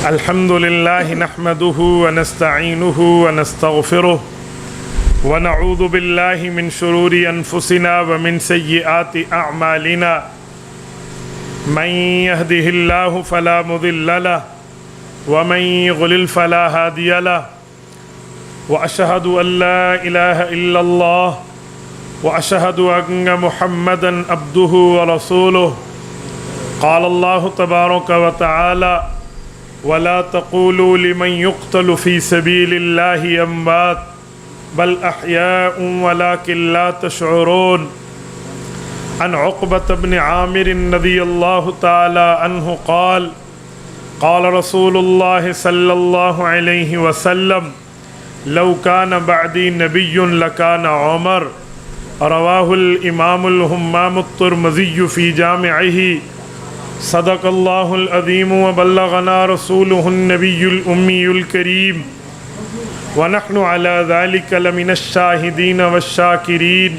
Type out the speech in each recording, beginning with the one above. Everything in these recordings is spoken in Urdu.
الحمد لله نحمده ونستعينه ونستغفره ونعوذ بالله من شرور أنفسنا ومن سيئات أعمالنا من يهده الله فلا مضل له ومن يضلل فلا هادي له وأشهد أن لا إله إلا الله وأشهد أن محمدا عبده ورسوله قال الله تبارك وتعالى ولا تقولوا لمن يقتل في سبيل الله أموات بل أحياء ولكن لا تشعرون. عن عقبة بن عامر رضي الله تعالى عنه قال قال رسول الله صلى الله عليه وسلم لو كان بعدي نبي لكان عمر. رواه الإمام الهمام الترمذي في جامعه. صدق الله العظيم وبلغنا رسوله النبي الأمي الكريم ونحن على ذلك لمن الشاهدين والشاكرين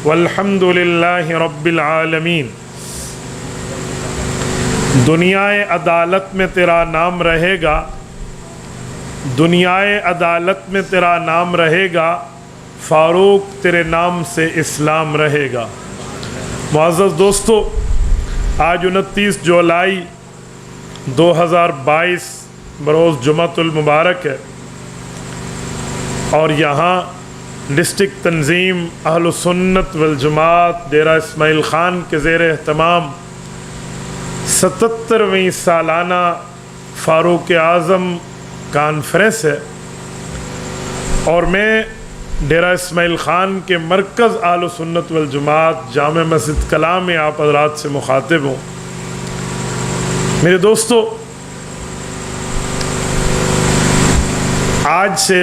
والحمد لله رب العالمین. دنیائے عدالت میں تیرا نام رہے گا، دنیائے عدالت میں تیرا نام رہے گا، فاروق تیرے نام سے اسلام رہے گا. معزز دوستو، آج 29 جولائی 2022 بروز جمعۃ المبارک ہے، اور یہاں ڈسٹرکٹ تنظیم اہل سنت والجماعت ڈیرہ اسماعیل خان کے زیر اہتمام 77ویں سالانہ فاروق اعظم کانفرنس ہے، اور میں ڈیرہ اسماعیل خان کے مرکز اہل سنت والجماعت جامع مسجد کلام میں آپ حضرات سے مخاطب ہوں. میرے دوستو، آج سے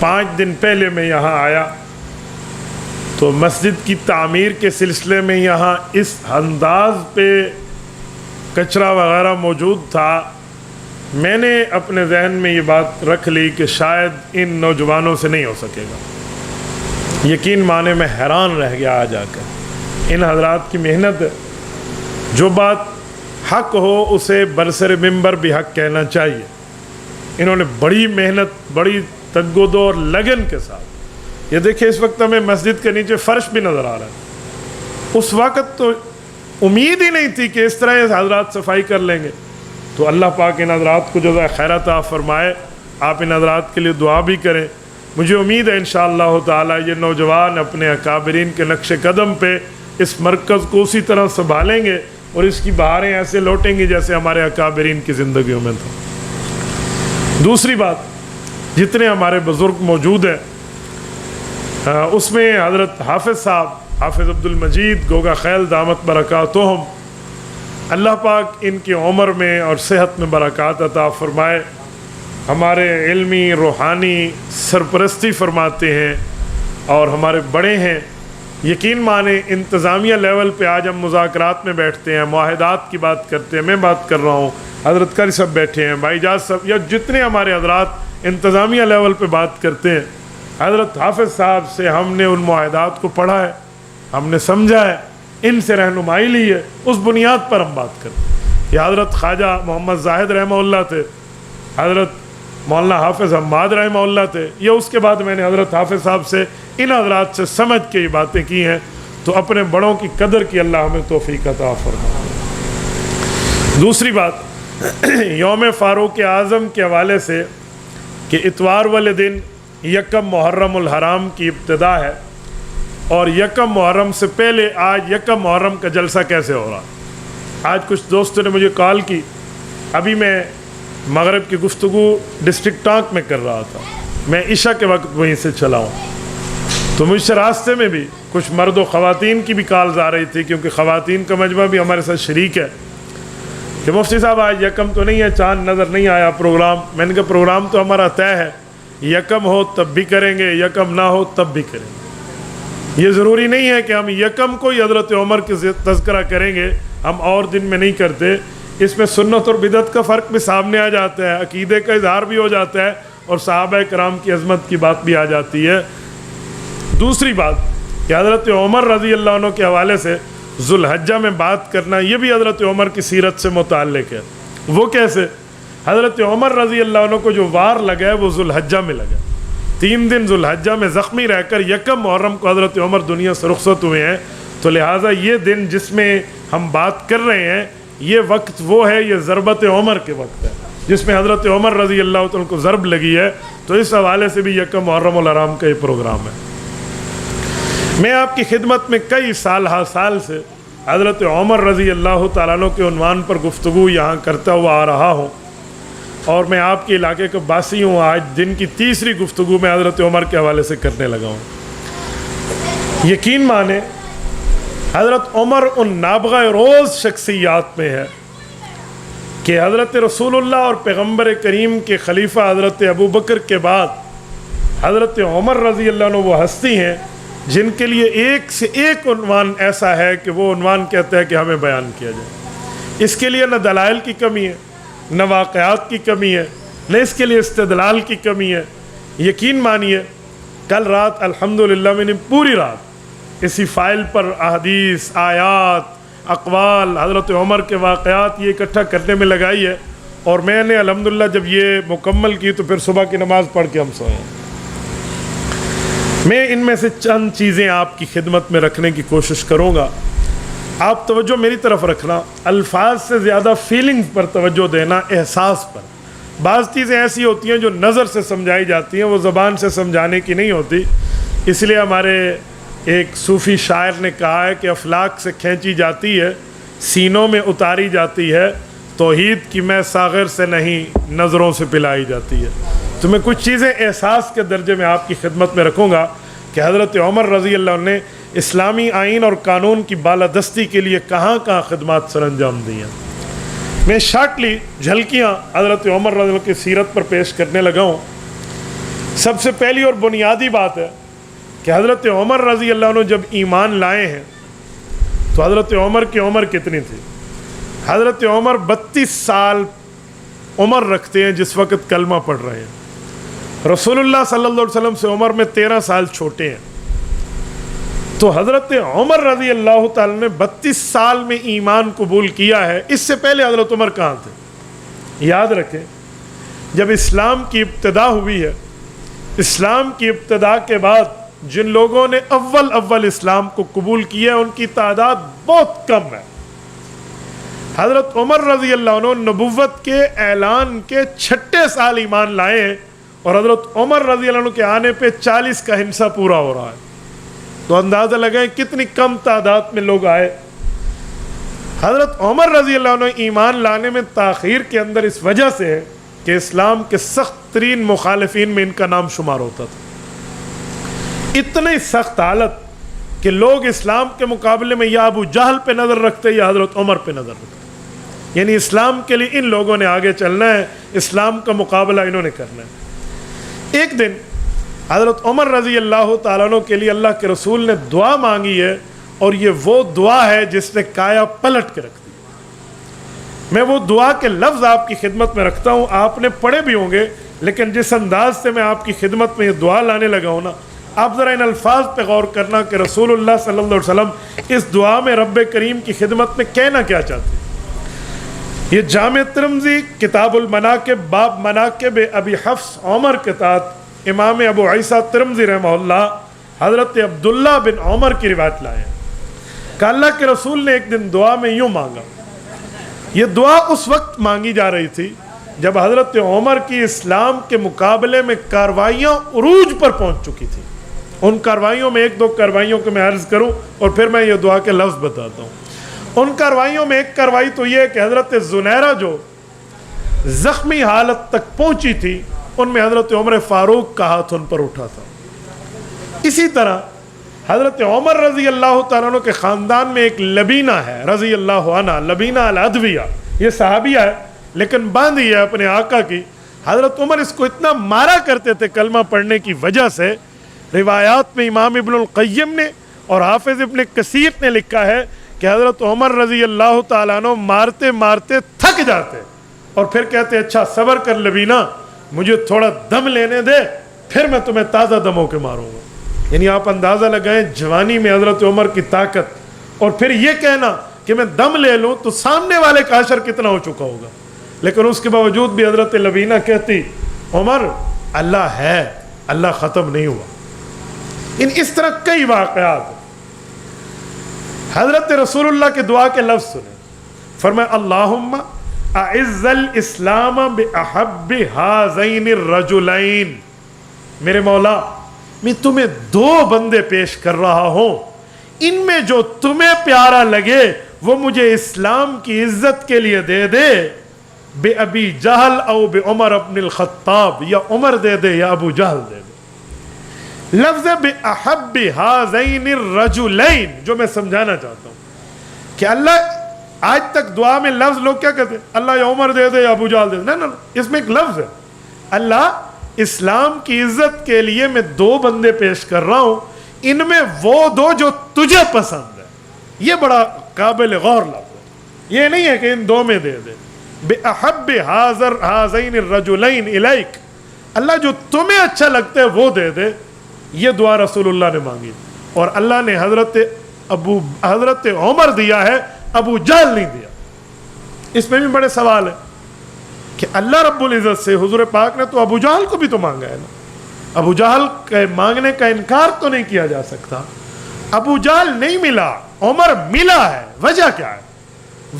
5 دن پہلے میں یہاں آیا تو مسجد کی تعمیر کے سلسلے میں یہاں اس انداز پہ کچرا وغیرہ موجود تھا. میں نے اپنے ذہن میں یہ بات رکھ لی کہ شاید ان نوجوانوں سے نہیں ہو سکے گا. یقین مانے میں حیران رہ گیا آ جا کر. ان حضرات کی محنت ہے، جو بات حق ہو اسے برسر ممبر بھی حق کہنا چاہیے. انہوں نے بڑی محنت، بڑی تگ و دو اور لگن کے ساتھ، یہ دیکھیں اس وقت ہمیں مسجد کے نیچے فرش بھی نظر آ رہا ہے. اس وقت تو امید ہی نہیں تھی کہ اس طرح یہ حضرات صفائی کر لیں گے. تو اللہ پاک ان حضرات کو جزائے خیر عطا فرمائے. آپ ان حضرات کے لیے دعا بھی کریں. مجھے امید ہے انشاءاللہ تعالی یہ نوجوان اپنے اکابرین کے نقش قدم پہ اس مرکز کو اسی طرح سنبھالیں گے اور اس کی بہاریں ایسے لوٹیں گی جیسے ہمارے اکابرین کی زندگیوں میں تھا. دوسری بات، جتنے ہمارے بزرگ موجود ہیں اس میں حضرت حافظ صاحب، حافظ عبد المجید گوگا خیل دامت برکاتہم، اللہ پاک ان کی عمر میں اور صحت میں برکات عطا فرمائے. ہمارے علمی روحانی سرپرستی فرماتے ہیں اور ہمارے بڑے ہیں. یقین مانیں انتظامیہ لیول پہ آج ہم مذاکرات میں بیٹھتے ہیں، معاہدات کی بات کرتے ہیں. میں بات کر رہا ہوں، حضرت قاری صاحب بیٹھے ہیں، بھائی جاز صاحب، یا جتنے ہمارے حضرات انتظامیہ لیول پہ بات کرتے ہیں، حضرت حافظ صاحب سے ہم نے ان معاہدات کو پڑھا ہے، ہم نے سمجھا ہے، ان سے رہنمائی لی ہے، اس بنیاد پر ہم بات کرتے ہیں. یہ حضرت خواجہ محمد زاہد رحمہ اللہ تھے، حضرت مولانا حافظ حماد رحمہ اللہ تھے. یہ اس کے بعد میں نے حضرت حافظ صاحب سے، ان حضرات سے سمجھ کے یہ باتیں کی ہیں. تو اپنے بڑوں کی قدر کی اللہ ہمیں توفیق عطا فرمائے. دوسری بات، یوم فاروق اعظم کے حوالے سے کہ اتوار والے دن 1 محرم الحرام کی ابتدا ہے، اور 1 محرم سے پہلے آج 1 محرم کا جلسہ کیسے ہو رہا. آج کچھ دوستوں نے مجھے کال کی، ابھی میں مغرب کی گفتگو ڈسٹرکٹ ٹانک میں کر رہا تھا، میں عشاء کے وقت وہیں سے چلا ہوں. تو مجھ سے راستے میں بھی کچھ مرد و خواتین کی بھی کالز آ رہی تھی، کیونکہ خواتین کا مجمع بھی ہمارے ساتھ شریک ہے، کہ مفتی صاحب آج 1 تو نہیں ہے، چاند نظر نہیں آیا پروگرام. میں نے کہا پروگرام تو ہمارا طے ہے، 1 ہو تب بھی کریں گے، 1 نہ ہو تب بھی کریں گے. یہ ضروری نہیں ہے کہ ہم 1 کو ہی حضرت عمر کے تذکرہ کریں گے، ہم اور دن میں نہیں کرتے. اس میں سنت اور بدعت کا فرق بھی سامنے آ جاتا ہے، عقیدے کا اظہار بھی ہو جاتا ہے، اور صحابہ کرام کی عظمت کی بات بھی آ جاتی ہے. دوسری بات کہ حضرت عمر رضی اللہ عنہ کے حوالے سے ذوالحجہ میں بات کرنا، یہ بھی حضرت عمر کی سیرت سے متعلق ہے. وہ کیسے حضرت عمر رضی اللہ عنہ کو جو وار لگا ہے وہ ذوالحجہ میں لگا، 3 دن ذوالحجہ میں زخمی رہ کر 1 محرم کو حضرت عمر دنیا سے رخصت ہوئے ہیں. تو لہٰذا یہ دن جس میں ہم بات کر رہے ہیں یہ وقت وہ ہے، یہ ضربت عمر کے وقت ہے جس میں حضرت عمر رضی اللہ عنہ کو ضرب لگی ہے. تو اس حوالے سے بھی 1 محرم الحرام کا یہ پروگرام ہے. میں آپ کی خدمت میں کئی سال سے حضرت عمر رضی اللہ تعالیٰ عنہ کے عنوان پر گفتگو یہاں کرتا ہوا آ رہا ہوں، اور میں آپ کے علاقے کا باسی ہوں. آج دن کی تیسری گفتگو میں حضرت عمر کے حوالے سے کرنے لگا ہوں. یقین مانیں حضرت عمر ان نابغہ روز شخصیات میں ہے کہ حضرت رسول اللہ اور پیغمبر کریم کے خلیفہ حضرت ابو بکر کے بعد حضرت عمر رضی اللہ عنہ وہ ہستی ہیں جن کے لیے ایک سے ایک عنوان ایسا ہے کہ وہ عنوان کہتا ہے کہ ہمیں بیان کیا جائے. اس کے لیے نہ دلائل کی کمی ہے، نہ واقعات کی کمی ہے، نہ اس کے لیے استدلال کی کمی ہے. یقین مانیے کل رات الحمدللہ میں نے پوری رات اسی فائل پر احادیث، آیات، اقوال، حضرت عمر کے واقعات یہ اکٹھا کرنے میں لگائی ہے، اور میں نے الحمدللہ جب یہ مکمل کی تو پھر صبح کی نماز پڑھ کے ہم سوئے. میں ان میں سے چند چیزیں آپ کی خدمت میں رکھنے کی کوشش کروں گا. آپ توجہ میری طرف رکھنا، الفاظ سے زیادہ فیلنگز پر توجہ دینا، احساس پر. بعض چیزیں ایسی ہوتی ہیں جو نظر سے سمجھائی جاتی ہیں، وہ زبان سے سمجھانے کی نہیں ہوتی. اس لیے ہمارے ایک صوفی شاعر نے کہا ہے کہ افلاک سے کھینچی جاتی ہے، سینوں میں اتاری جاتی ہے، توحید کی میں ساغر سے نہیں نظروں سے پلائی جاتی ہے. تو میں کچھ چیزیں احساس کے درجے میں آپ کی خدمت میں رکھوں گا کہ حضرت عمر رضی اللہ عنہ نے اسلامی آئین اور قانون کی بالادستی کے لیے کہاں کہاں خدمات سر انجام دی ہیں. میں شارٹلی جھلکیاں حضرت عمر رضی اللہ عنہ کی سیرت پر پیش کرنے لگا ہوں. سب سے پہلی اور بنیادی بات ہے کہ حضرت عمر رضی اللہ عنہ جب ایمان لائے ہیں تو حضرت عمر کی عمر کتنی تھی؟ حضرت عمر 32 سال عمر رکھتے ہیں جس وقت کلمہ پڑھ رہے ہیں. رسول اللہ صلی اللہ علیہ وسلم سے عمر میں 13 سال چھوٹے ہیں. تو حضرت عمر رضی اللہ تعالیٰ نے 32 سال میں ایمان قبول کیا ہے. اس سے پہلے حضرت عمر کہاں تھے؟ یاد رکھیں جب اسلام کی ابتدا ہوئی ہے، اسلام کی ابتدا کے بعد جن لوگوں نے اول اسلام کو قبول کیا ان کی تعداد بہت کم ہے. حضرت عمر رضی اللہ عنہ نبوت کے اعلان کے 6 سال ایمان لائے ہیں، اور حضرت عمر رضی اللہ عنہ کے آنے پہ 40 کا ہنسا پورا ہو رہا ہے. تو اندازہ لگائیں کتنی کم تعداد میں لوگ آئے. حضرت عمر رضی اللہ عنہ ایمان لانے میں تاخیر کے اندر اس وجہ سے ہے کہ اسلام کے سخت ترین مخالفین میں ان کا نام شمار ہوتا تھا. اتنی سخت حالت کہ لوگ اسلام کے مقابلے میں یا ابو جہل پہ نظر رکھتے یا حضرت عمر پہ نظر رکھتے. یعنی اسلام کے لیے ان لوگوں نے آگے چلنا ہے، اسلام کا مقابلہ انہوں نے کرنا ہے. ایک دن حضرت عمر رضی اللہ تعالیٰ عنہ کے لیے اللہ کے رسول نے دعا مانگی ہے، اور یہ وہ دعا ہے جس نے کایا پلٹ کے رکھ دی. میں وہ دعا کے لفظ آپ کی خدمت میں رکھتا ہوں. آپ نے پڑھے بھی ہوں گے، لیکن جس انداز سے میں آپ کی خدمت میں یہ دعا لانے لگا ہوں نا، آپ ذرا ان الفاظ پہ غور کرنا کہ رسول اللہ صلی اللہ علیہ وسلم اس دعا میں رب کریم کی خدمت میں کہنا کیا چاہتے ہیں. یہ جامع ترمذی کتاب المناقب باب مناقب ابی حفص عمر کے تحت امام ابو عیسیٰ ترمذی رحمہ اللہ حضرت عبداللہ بن عمر کی روایت لائے ہیں کہ اللہ کے رسول نے ایک دن دعا میں یوں مانگا. یہ دعا اس وقت مانگی جا رہی تھی جب حضرت عمر کی اسلام کے مقابلے میں کاروائیاں عروج پر پہنچ چکی تھی. ان کاروائیوں میں 1-2 کاروائیوں کو میں عرض کروں اور پھر میں یہ دعا کے لفظ بتاتا ہوں. ان کاروائیوں میں ایک کاروائی تو یہ ہے کہ حضرت زنیرہ جو زخمی حالت تک پہنچی تھی، ان میں حضرت عمر فاروق کا ہاتھ ان پر اٹھا تھا. اسی طرح حضرت عمر رضی اللہ تعالیٰ عنہ کے خاندان میں ایک لبینہ ہے رضی اللہ عنہ، لبینہ العدویہ. یہ صحابیہ ہے لیکن باندھی ہے اپنے آقا کی. حضرت عمر اس کو اتنا مارا کرتے تھے کلمہ پڑھنے کی وجہ سے. روایات میں امام ابن القیم نے اور حافظ ابن کثیر نے لکھا ہے کہ حضرت عمر رضی اللہ تعالیٰ عنہ مارتے مارتے تھک جاتے اور پھر کہتے اچھا صبر کر لبینہ، مجھے تھوڑا دم لینے دے، پھر میں تمہیں تازہ دموں کے ماروں گا. یعنی آپ اندازہ لگائیں جوانی میں حضرت عمر کی طاقت، اور پھر یہ کہنا کہ میں دم لے لوں تو سامنے والے کا حشر کتنا ہو چکا ہوگا. لیکن اس کے باوجود بھی حضرت لبینہ کہتی عمر اللہ ہے، اللہ ختم نہیں ہوا۔ اس طرح کئی واقعات ہیں۔ حضرت رسول اللہ کے دعا کے لفظ سنیں، فرمایا اللہم اعز الاسلام باحب ہذین الرجلین، میرے مولا میں تمہیں دو بندے پیش کر رہا ہوں، ان میں جو تمہیں پیارا لگے وہ مجھے اسلام کی عزت کے لیے دے دے، بے ابی جہل او بے عمر ابن الخطاب، یا عمر دے دے یا ابو جہل دے دے۔ لفظ بے احب ہذین الرجلین جو میں سمجھانا چاہتا ہوں کہ اللہ آج تک دعا میں لفظ لوگ کیا کہتے ہیں، اللہ یا عمر دے دے یا ابو جہل دے دے، نہیں، اس میں ایک لفظ ہے، اللہ اسلام کی عزت کے لیے میں دو بندے پیش کر رہا ہوں، ان میں وہ دو جو تجھے پسند ہے۔ یہ بڑا قابل غور لفظ ہے، یہ نہیں ہے کہ ان دو میں دے دے، بے احب ہذین الرجلین الیک، اللہ جو تمہیں اچھا لگتا ہے وہ دے دے۔ یہ دعا رسول اللہ نے مانگی اور اللہ نے حضرت عمر دیا ہے، ابو جہل نہیں دیا۔ اس میں بھی بڑے سوال ہے کہ اللہ رب العزت سے حضور پاک نے تو ابو جہل کو بھی تو مانگا ہے نا، ابو جہل کے مانگنے کا انکار تو نہیں کیا جا سکتا۔ ابو جہل نہیں ملا، عمر ملا ہے، وجہ کیا ہے؟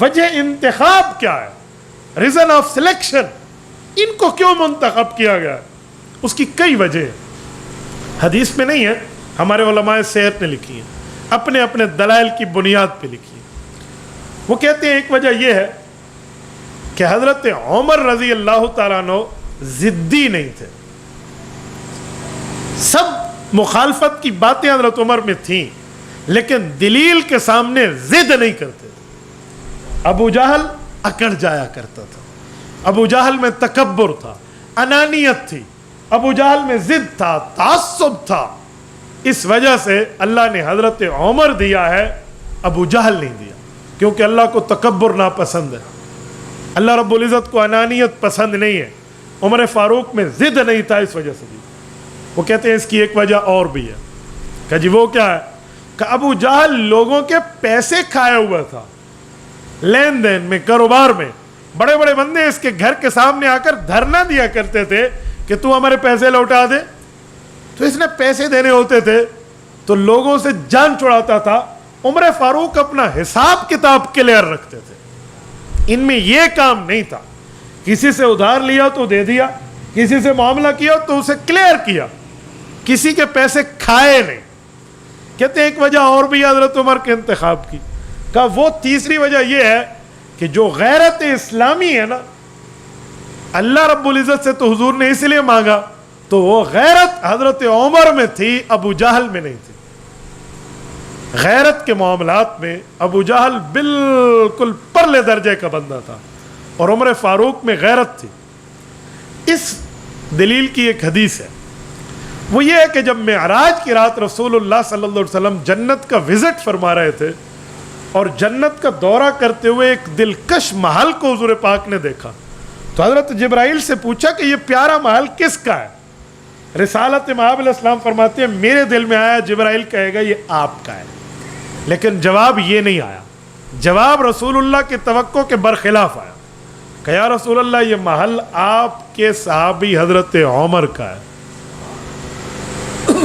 وجہ انتخاب کیا ہے؟ ریزن آف سلیکشن، ان کو کیوں منتخب کیا گیا ہے؟ اس کی کئی وجہ ہیں، حدیث میں نہیں ہے، ہمارے علماء سیرت نے لکھی ہیں، اپنے اپنے دلائل کی بنیاد پہ لکھی ہے۔ وہ کہتے ہیں ایک وجہ یہ ہے کہ حضرت عمر رضی اللہ تعالیٰ عنہ ضدی نہیں تھے، سب مخالفت کی باتیں حضرت عمر میں تھیں لیکن دلیل کے سامنے ضد نہیں کرتے تھے۔ ابو جہل اکڑ جایا کرتا تھا، ابو جہل میں تکبر تھا، انانیت تھی، ابو جہل میں ضد تھا، تعصب تھا۔ اس وجہ سے اللہ نے حضرت عمر دیا ہے، ابو جہل نہیں دیا، کیونکہ اللہ کو تکبر ناپسند ہے، اللہ رب العزت کو انانیت پسند نہیں ہے۔ عمر فاروق میں ضد نہیں تھا، اس وجہ سے دی۔ وہ کہتے ہیں اس کی ایک وجہ اور بھی ہے کہ جی وہ کیا ہے کہ ابو جہل لوگوں کے پیسے کھایا ہوا تھا، لین دین میں، کاروبار میں۔ بڑے بڑے بندے اس کے گھر کے سامنے آ کر دھرنا دیا کرتے تھے کہ تو ہمارے پیسے لوٹا دے، تو اس نے پیسے دینے ہوتے تھے تو لوگوں سے جان چھڑاتا تھا۔ عمر فاروق اپنا حساب کتاب کلیئر رکھتے تھے، ان میں یہ کام نہیں تھا کسی سے ادھار لیا تو دے دیا، کسی سے معاملہ کیا تو اسے کلیئر کیا، کسی کے پیسے کھائے نہیں۔ کہتے ہیں ایک وجہ اور بھی حضرت عمر کے انتخاب کی، کہا وہ تیسری وجہ یہ ہے کہ جو غیرت اسلامی ہے نا، اللہ رب العزت سے تو حضور نے اس لیے مانگا تو وہ غیرت حضرت عمر میں تھی، ابو جہل میں نہیں تھی۔ غیرت کے معاملات میں ابو جہل بالکل پرلے درجے کا بندہ تھا اور عمر فاروق میں غیرت تھی۔ اس دلیل کی ایک حدیث ہے، وہ یہ ہے کہ جب معراج کی رات رسول اللہ صلی اللہ علیہ وسلم جنت کا وزٹ فرما رہے تھے اور جنت کا دورہ کرتے ہوئے ایک دلکش محل کو حضور پاک نے دیکھا تو حضرت جبرائیل سے پوچھا کہ یہ پیارا محل کس کا ہے؟ رسالت مآب علیہ السلام فرماتے ہیں میرے دل میں آیا جبرائیل کہے گا یہ آپ کا ہے، لیکن جواب یہ نہیں آیا، جواب رسول اللہ کی توقع کے برخلاف آیا کہ یا رسول اللہ یہ محل آپ کے صحابی حضرت عمر کا ہے۔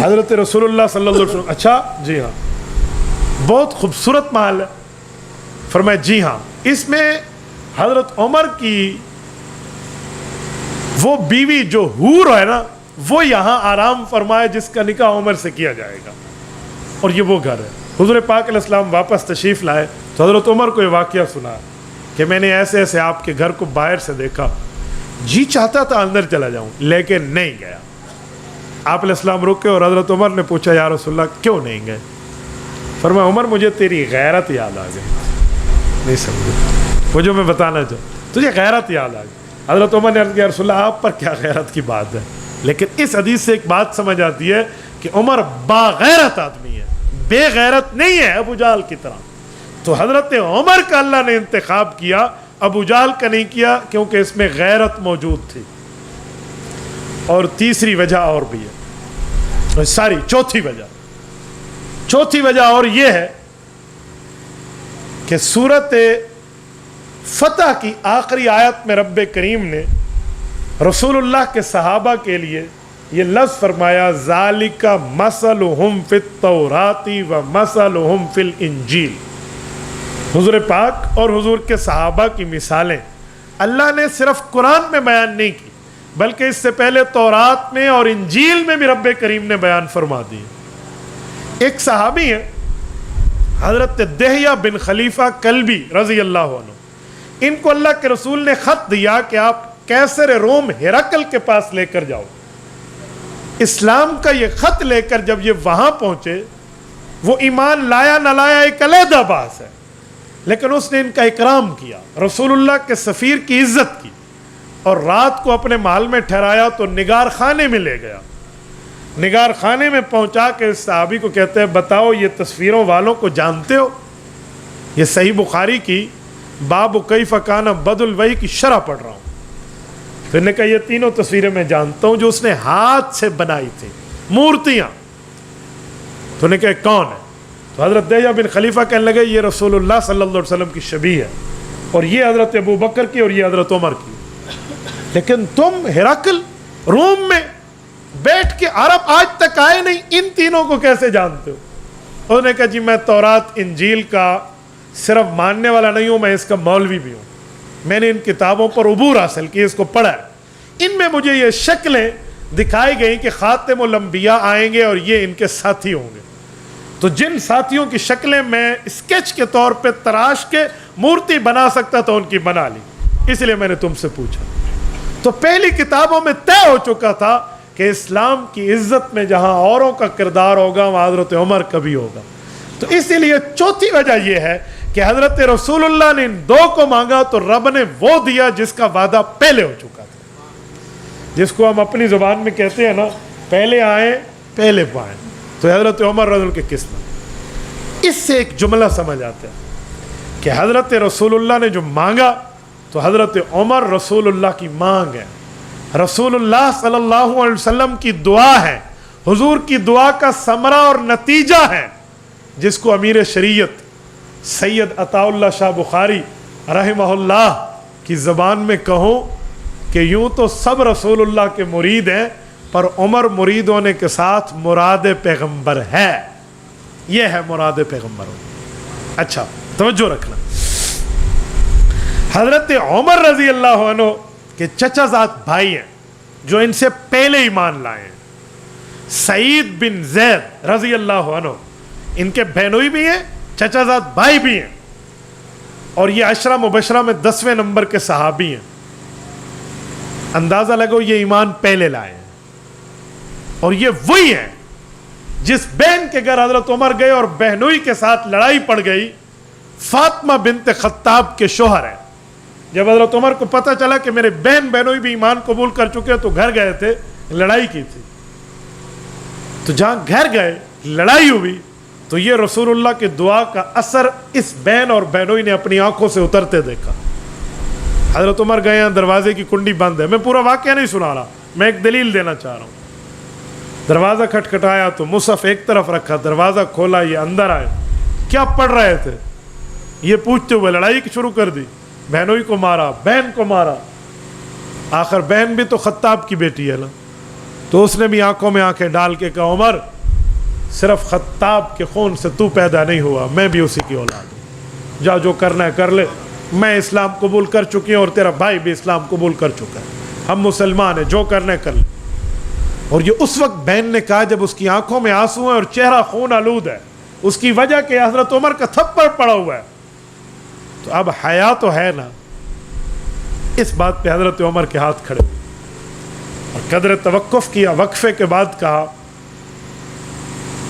حضرت رسول اللہ صلی اللہ علیہ وسلم اچھا جی ہاں بہت خوبصورت محل ہے، فرمایا جی ہاں، اس میں حضرت عمر کی وہ بیوی جو حور ہے نا وہ یہاں آرام فرمائے جس کا نکاح عمر سے کیا جائے گا، اور یہ وہ گھر ہے۔ حضور پاک علیہ السلام واپس تشریف لائے تو حضرت عمر کو یہ واقعہ سنا کہ میں نے ایسے ایسے آپ کے گھر کو باہر سے دیکھا، جی چاہتا تھا اندر چلا جاؤں لیکن نہیں گیا۔ آپ علیہ السلام رکے اور حضرت عمر نے پوچھا یا رسول اللہ کیوں نہیں گئے؟ فرمایا عمر مجھے تیری غیرت یاد آ گئی۔ نہیں سمجھے وہ جو میں بتانا چاہوں، تجھے غیرت یاد آ گئی۔ حضرت عمر نے عرض کیا رسول اللہ آپ پر کیا غیرت کی بات ہے، لیکن اس حدیث سے ایک بات سمجھ آتی ہے کہ عمر باغیرت آدمی ہے، بے غیرت نہیں ہے ابو جہل کی طرح۔ تو حضرت عمر کا اللہ نے انتخاب کیا، ابو جہل کا نہیں کیا، کیونکہ اس میں غیرت موجود تھی۔ اور تیسری وجہ اور بھی ہے، چوتھی وجہ اور یہ ہے کہ سورت فتح کی آخری آیت میں رب کریم نے رسول اللہ کے صحابہ کے لیے یہ لفظ فرمایا ذالک مثلہم فی التوراۃ و مثلہم فی الانجیل. حضور پاک اور حضور کے صحابہ کی مثالیں اللہ نے صرف قرآن میں بیان نہیں کی بلکہ اس سے پہلے تورات میں اور انجیل میں بھی رب کریم نے بیان فرما دی. ایک صحابی ہیں حضرت دہیہ بن خلیفہ کلبی رضی اللہ عنہ. ان کو اللہ کے رسول نے خط دیا کہ آپ قیصر روم ہرقل کے پاس لے کر جاؤ. اسلام کا یہ خط لے کر جب یہ وہاں پہنچے، وہ ایمان لایا نہ لایا ایک علیحدہ بات ہے، لیکن اس نے ان کا اکرام کیا، رسول اللہ کے سفیر کی عزت کی، اور رات کو اپنے محل میں ٹھہرایا تو نگار خانے میں لے گیا. نگار خانے میں پہنچا کے اس صحابی کو کہتے ہیں بتاؤ یہ تصویروں والوں کو جانتے ہو؟ یہ صحیح بخاری کی باب کیف کان بدء الوحی کی شرح پڑھ رہا ہوں. پھر نے کہا یہ تینوں تصویریں میں جانتا ہوں جو اس نے ہاتھ سے بنائی تھی، مورتیاں. تو نے کہا کون ہے؟ تو حضرت دہیہ بن خلیفہ کہنے لگے یہ رسول اللہ صلی اللہ علیہ وسلم کی شبیہ ہے، اور یہ حضرت ابو بکر کی اور یہ حضرت عمر کی. لیکن تم ہرقل روم میں بیٹھ کے عرب آج تک آئے نہیں، ان تینوں کو کیسے جانتے ہو؟ انہوں نے کہا جی میں تورات انجیل کا صرف ماننے والا نہیں ہوں، میں اس کا مولوی بھی ہوں. میں نے ان کتابوں پر عبور حاصل کی، اس کو پڑھا ہے. ان میں مجھے یہ شکلیں دکھائی گئی کہ خاتم الانبیاء آئیں گے اور یہ ان کے ساتھی ہوں گے. تو جن ساتھیوں کی شکلیں میں اسکیچ کے طور پہ تراش کے مورتی بنا سکتا تھا ان کی بنا لی، اس لیے میں نے تم سے پوچھا. تو پہلی کتابوں میں طے ہو چکا تھا کہ اسلام کی عزت میں جہاں اوروں کا کردار ہوگا وہاں حضرت عمر کا بھی ہوگا. تو اسی لیے چوتھی وجہ یہ ہے کہ حضرت رسول اللہ نے ان دو کو مانگا تو رب نے وہ دیا جس کا وعدہ پہلے ہو چکا تھا، جس کو ہم اپنی زبان میں کہتے ہیں نا پہلے آئیں پہلے پائیں. تو حضرت عمر رضی اللہ کی قسمت. اس سے ایک جملہ سمجھ آتا ہے کہ حضرت رسول اللہ نے جو مانگا تو حضرت عمر رسول اللہ کی مانگ ہے، رسول اللہ صلی اللہ علیہ وسلم کی دعا ہے، حضور کی دعا کا ثمرہ اور نتیجہ ہے، جس کو امیر شریعت سید عطا اللہ شاہ بخاری رحمہ اللہ کی زبان میں کہوں کہ یوں تو سب رسول اللہ کے مرید ہیں، پر عمر مرید ہونے کے ساتھ مراد پیغمبر ہے. یہ ہے مراد پیغمبر. اچھا توجہ رکھنا، حضرت عمر رضی اللہ عنہ کے چچا زاد بھائی ہیں جو ان سے پہلے ایمان لائے ہیں. سعید بن زید رضی اللہ عنہ ان کے بہنوئی بھی ہیں، چچا زاد بھائی بھی ہیں، اور یہ عشرہ مبشرہ میں 10ویں نمبر کے صحابی ہیں. اندازہ لگو یہ ایمان پہلے لائے ہیں، اور یہ وہی ہیں جس بہن کے گھر حضرت عمر گئے اور بہنوئی کے ساتھ لڑائی پڑ گئی. فاطمہ بنت خطاب کے شوہر ہیں. جب حضرت عمر کو پتہ چلا کہ میرے بہن بہنوئی بھی ایمان قبول کر چکے تو گھر گئے تھے، لڑائی کی تھی. تو جہاں گھر گئے لڑائی ہوئی تو یہ رسول اللہ کی دعا کا اثر اس بہن اور بہنوئی نے اپنی آنکھوں سے اترتے دیکھا. حضرت عمر گئے ہیں، دروازے کی کنڈی بند ہے. میں پورا واقعہ نہیں سنا رہا، میں ایک دلیل دینا چاہ رہا ہوں. دروازہ کھٹکھٹایا تو مصحف ایک طرف رکھا، دروازہ کھولا، یہ اندر آئے. کیا پڑھ رہے تھے یہ پوچھتے ہوئے لڑائی شروع کر دی. بہنوئی کو مارا، بہن کو مارا. آخر بہن بھی تو خطاب کی بیٹی ہے نا، تو اس نے بھی آنکھوں میں آنکھیں ڈال کے کہا عمر صرف خطاب کے خون سے تو پیدا نہیں ہوا، میں بھی اسی کی اولاد ہوں. جا جو کرنا ہے کر لے، میں اسلام قبول کر چکی ہوں اور تیرا بھائی بھی اسلام قبول کر چکا ہے، ہم مسلمان ہیں، جو کرنا ہے کر لے. اور یہ اس وقت بہن نے کہا جب اس کی آنکھوں میں آنسو ہیں اور چہرہ خون آلود ہے. اس کی وجہ کہ حضرت عمر کا تھپڑ پڑا ہوا ہے. تو اب حیا تو ہے نا. اس بات پہ حضرت عمر کے ہاتھ کھڑے اور قدر توقف کیا. وقفے کے بعد کہا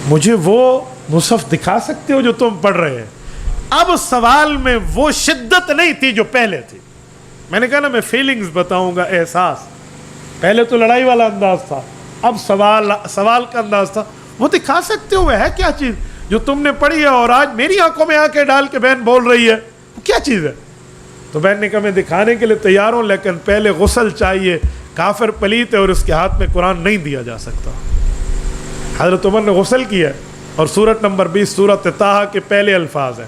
مجھے وہ مصحف دکھا سکتے ہو جو تم پڑھ رہے ہیں؟ اب سوال میں وہ شدت نہیں تھی جو پہلے تھی. میں نے کہا نا میں فیلنگز بتاؤں گا، احساس. پہلے تو لڑائی والا انداز تھا، اب سوال کا انداز تھا. وہ دکھا سکتے ہو وہ ہے کیا چیز جو تم نے پڑھی ہے اور آج میری آنکھوں میں آنکھیں ڈال کے بہن بول رہی ہے؟ وہ کیا چیز ہے؟ تو بہن نے کہا میں دکھانے کے لیے تیار ہوں، لیکن پہلے غسل چاہیے، کافر پلیت ہے اور اس کے ہاتھ میں قرآن نہیں دیا جا سکتا. حضرت عمر نے غسل کیا اور سورت نمبر 20 سورت طٰہٰ کے پہلے الفاظ ہیں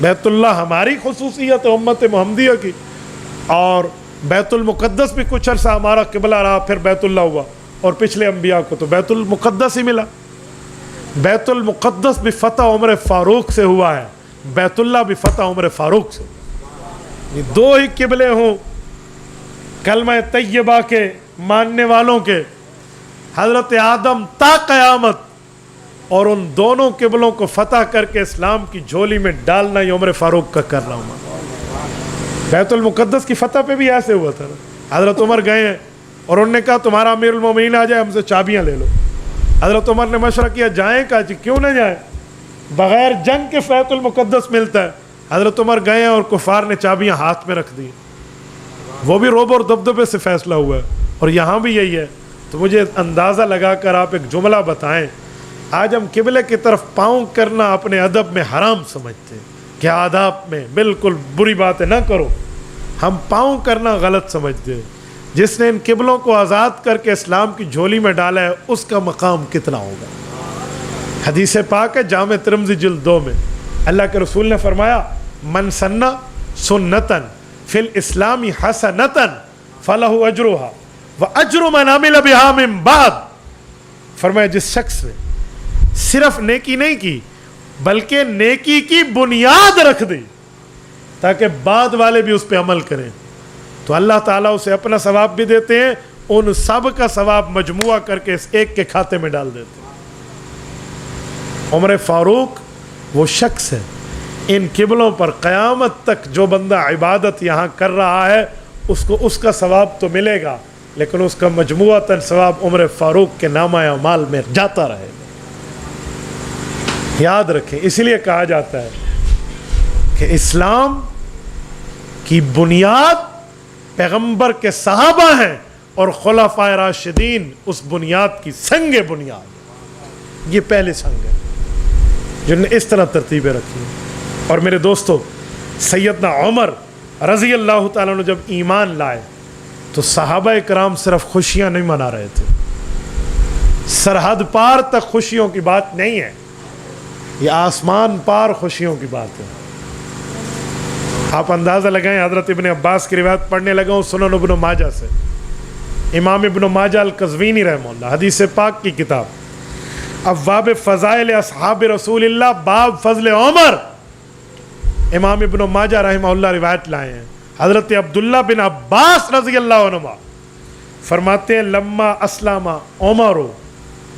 بیت اللہ ہماری خصوصیت ہے امت محمدیہ کی، اور بیت المقدس بھی کچھ عرصہ ہمارا قبلہ رہا، پھر بیت اللہ ہوا، اور پچھلے انبیاء کو تو بیت المقدس ہی ملا۔ بیت المقدس بھی فتح عمر فاروق سے ہوا ہے، بیت اللہ بھی فتح عمر فاروق سے۔ یہ دو ہی قبلے ہوں کلمہ طیبہ کے ماننے والوں کے، حضرت آدم تا قیامت، اور ان دونوں قبلوں کو فتح کر کے اسلام کی جھولی میں ڈالنا یہ عمر فاروق کا کر رہا ہوں۔ بیت المقدس کی فتح پہ بھی ایسے ہوا تھا نا، حضرت عمر گئے ہیں اور انہوں نے کہا تمہارا امیر المومنین آ جائے، ہم سے چابیاں لے لو۔ حضرت عمر نے مشورہ کیا جائیں، کہا جی کیوں نہ جائیں، بغیر جنگ کے بیت المقدس ملتا ہے۔ حضرت عمر گئے اور کفار نے چابیاں ہاتھ میں رکھ دی، وہ بھی روب اور دبدبے سے فیصلہ ہوا ہے، اور یہاں بھی یہی ہے۔ تو مجھے اندازہ لگا کر آپ ایک جملہ بتائیں، آج ہم قبلے کی طرف پاؤں کرنا اپنے ادب میں حرام سمجھتے ہیں کہ آداب میں بالکل بری بات ہے، نہ کرو، ہم پاؤں کرنا غلط سمجھتے ہیں۔ جس نے ان قبلوں کو آزاد کر کے اسلام کی جھولی میں ڈالا ہے اس کا مقام کتنا ہوگا۔ حدیث پاک ہے جامع ترمذی جلد 2 میں، اللہ کے رسول نے فرمایا من سنہ سنتن فی الاسلام حسنتن فلہ اجرہا واجر من عمل بہا من بعد۔ فرمایا جس شخص نے صرف نیکی نہیں کی بلکہ نیکی کی بنیاد رکھ دی تاکہ بعد والے بھی اس پہ عمل کریں، تو اللہ تعالیٰ اسے اپنا ثواب بھی دیتے ہیں، ان سب کا ثواب مجموعہ کر کے اس ایک کے کھاتے میں ڈال دیتے ہیں۔ عمر فاروق وہ شخص ہے، ان قبلوں پر قیامت تک جو بندہ عبادت یہاں کر رہا ہے اس کو اس کا ثواب تو ملے گا، لیکن اس کا مجموعتاً ثواب عمر فاروق کے نامہ اعمال میں جاتا رہے گا۔ یاد رکھیں، اسی لیے کہا جاتا ہے کہ اسلام کی بنیاد پیغمبر کے صحابہ ہیں اور خلفائے راشدین اس بنیاد کی سنگ بنیاد، یہ پہلے سنگ ہے جن نے اس طرح ترتیبیں رکھی ہیں۔ اور میرے دوستو، سیدنا عمر رضی اللہ تعالیٰ عنہ جب ایمان لائے تو صحابہ کرام صرف خوشیاں نہیں منا رہے تھے، سرحد پار تک خوشیوں کی بات نہیں ہے، یہ آسمان پار خوشیوں کی بات ہے۔ آپ اندازہ لگائیں، حضرت ابن عباس کی روایت پڑھنے لگا ہوں سنن ابن ماجہ سے، امام ابن ماجہ القزوینی رحمہ اللہ، حدیث پاک کی کتاب، ابواب فضائل اصحاب رسول اللہ، باب فضل عمر، امام ابن ماجہ رحمہ اللہ روایت لائے ہیں۔ حضرت عبداللہ بن عباس رضی اللہ عنہ فرماتے ہیں لما اسلم عمر،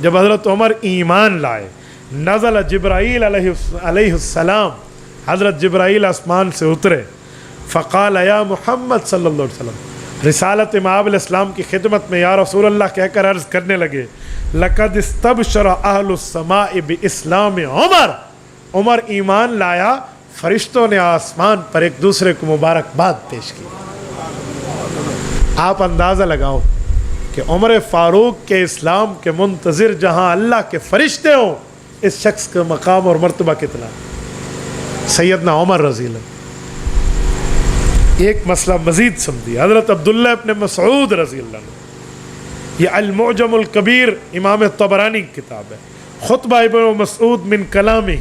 جب حضرت عمر ایمان لائے، نزل جبرائیل علیہ السلام، حضرت جبرائیل آسمان سے اترے، فقال یا محمد صلی اللہ علیہ وسلم، رسالت مآب علیہ السلام کی خدمت میں یا رسول اللہ کہہ کر عرض کرنے لگے لقد استبشر اہل السماء باسلام عمر، عمر ایمان لایا، فرشتوں نے آسمان پر ایک دوسرے کو مبارکباد پیش کی۔ آپ اندازہ لگاؤ کہ عمر فاروق کے اسلام کے منتظر جہاں اللہ کے فرشتے ہوں، اس شخص کا مقام اور مرتبہ کتنا ہے۔ سیدنا عمر رضی اللہ۔ ایک مسئلہ مزید سمجھیے، حضرت عبداللہ ابن مسعود رضی اللہ عنہ، یہ المعجم الکبیر امام طبرانی کی کتاب ہے، خطبہ ابن مسعود من کلامہ،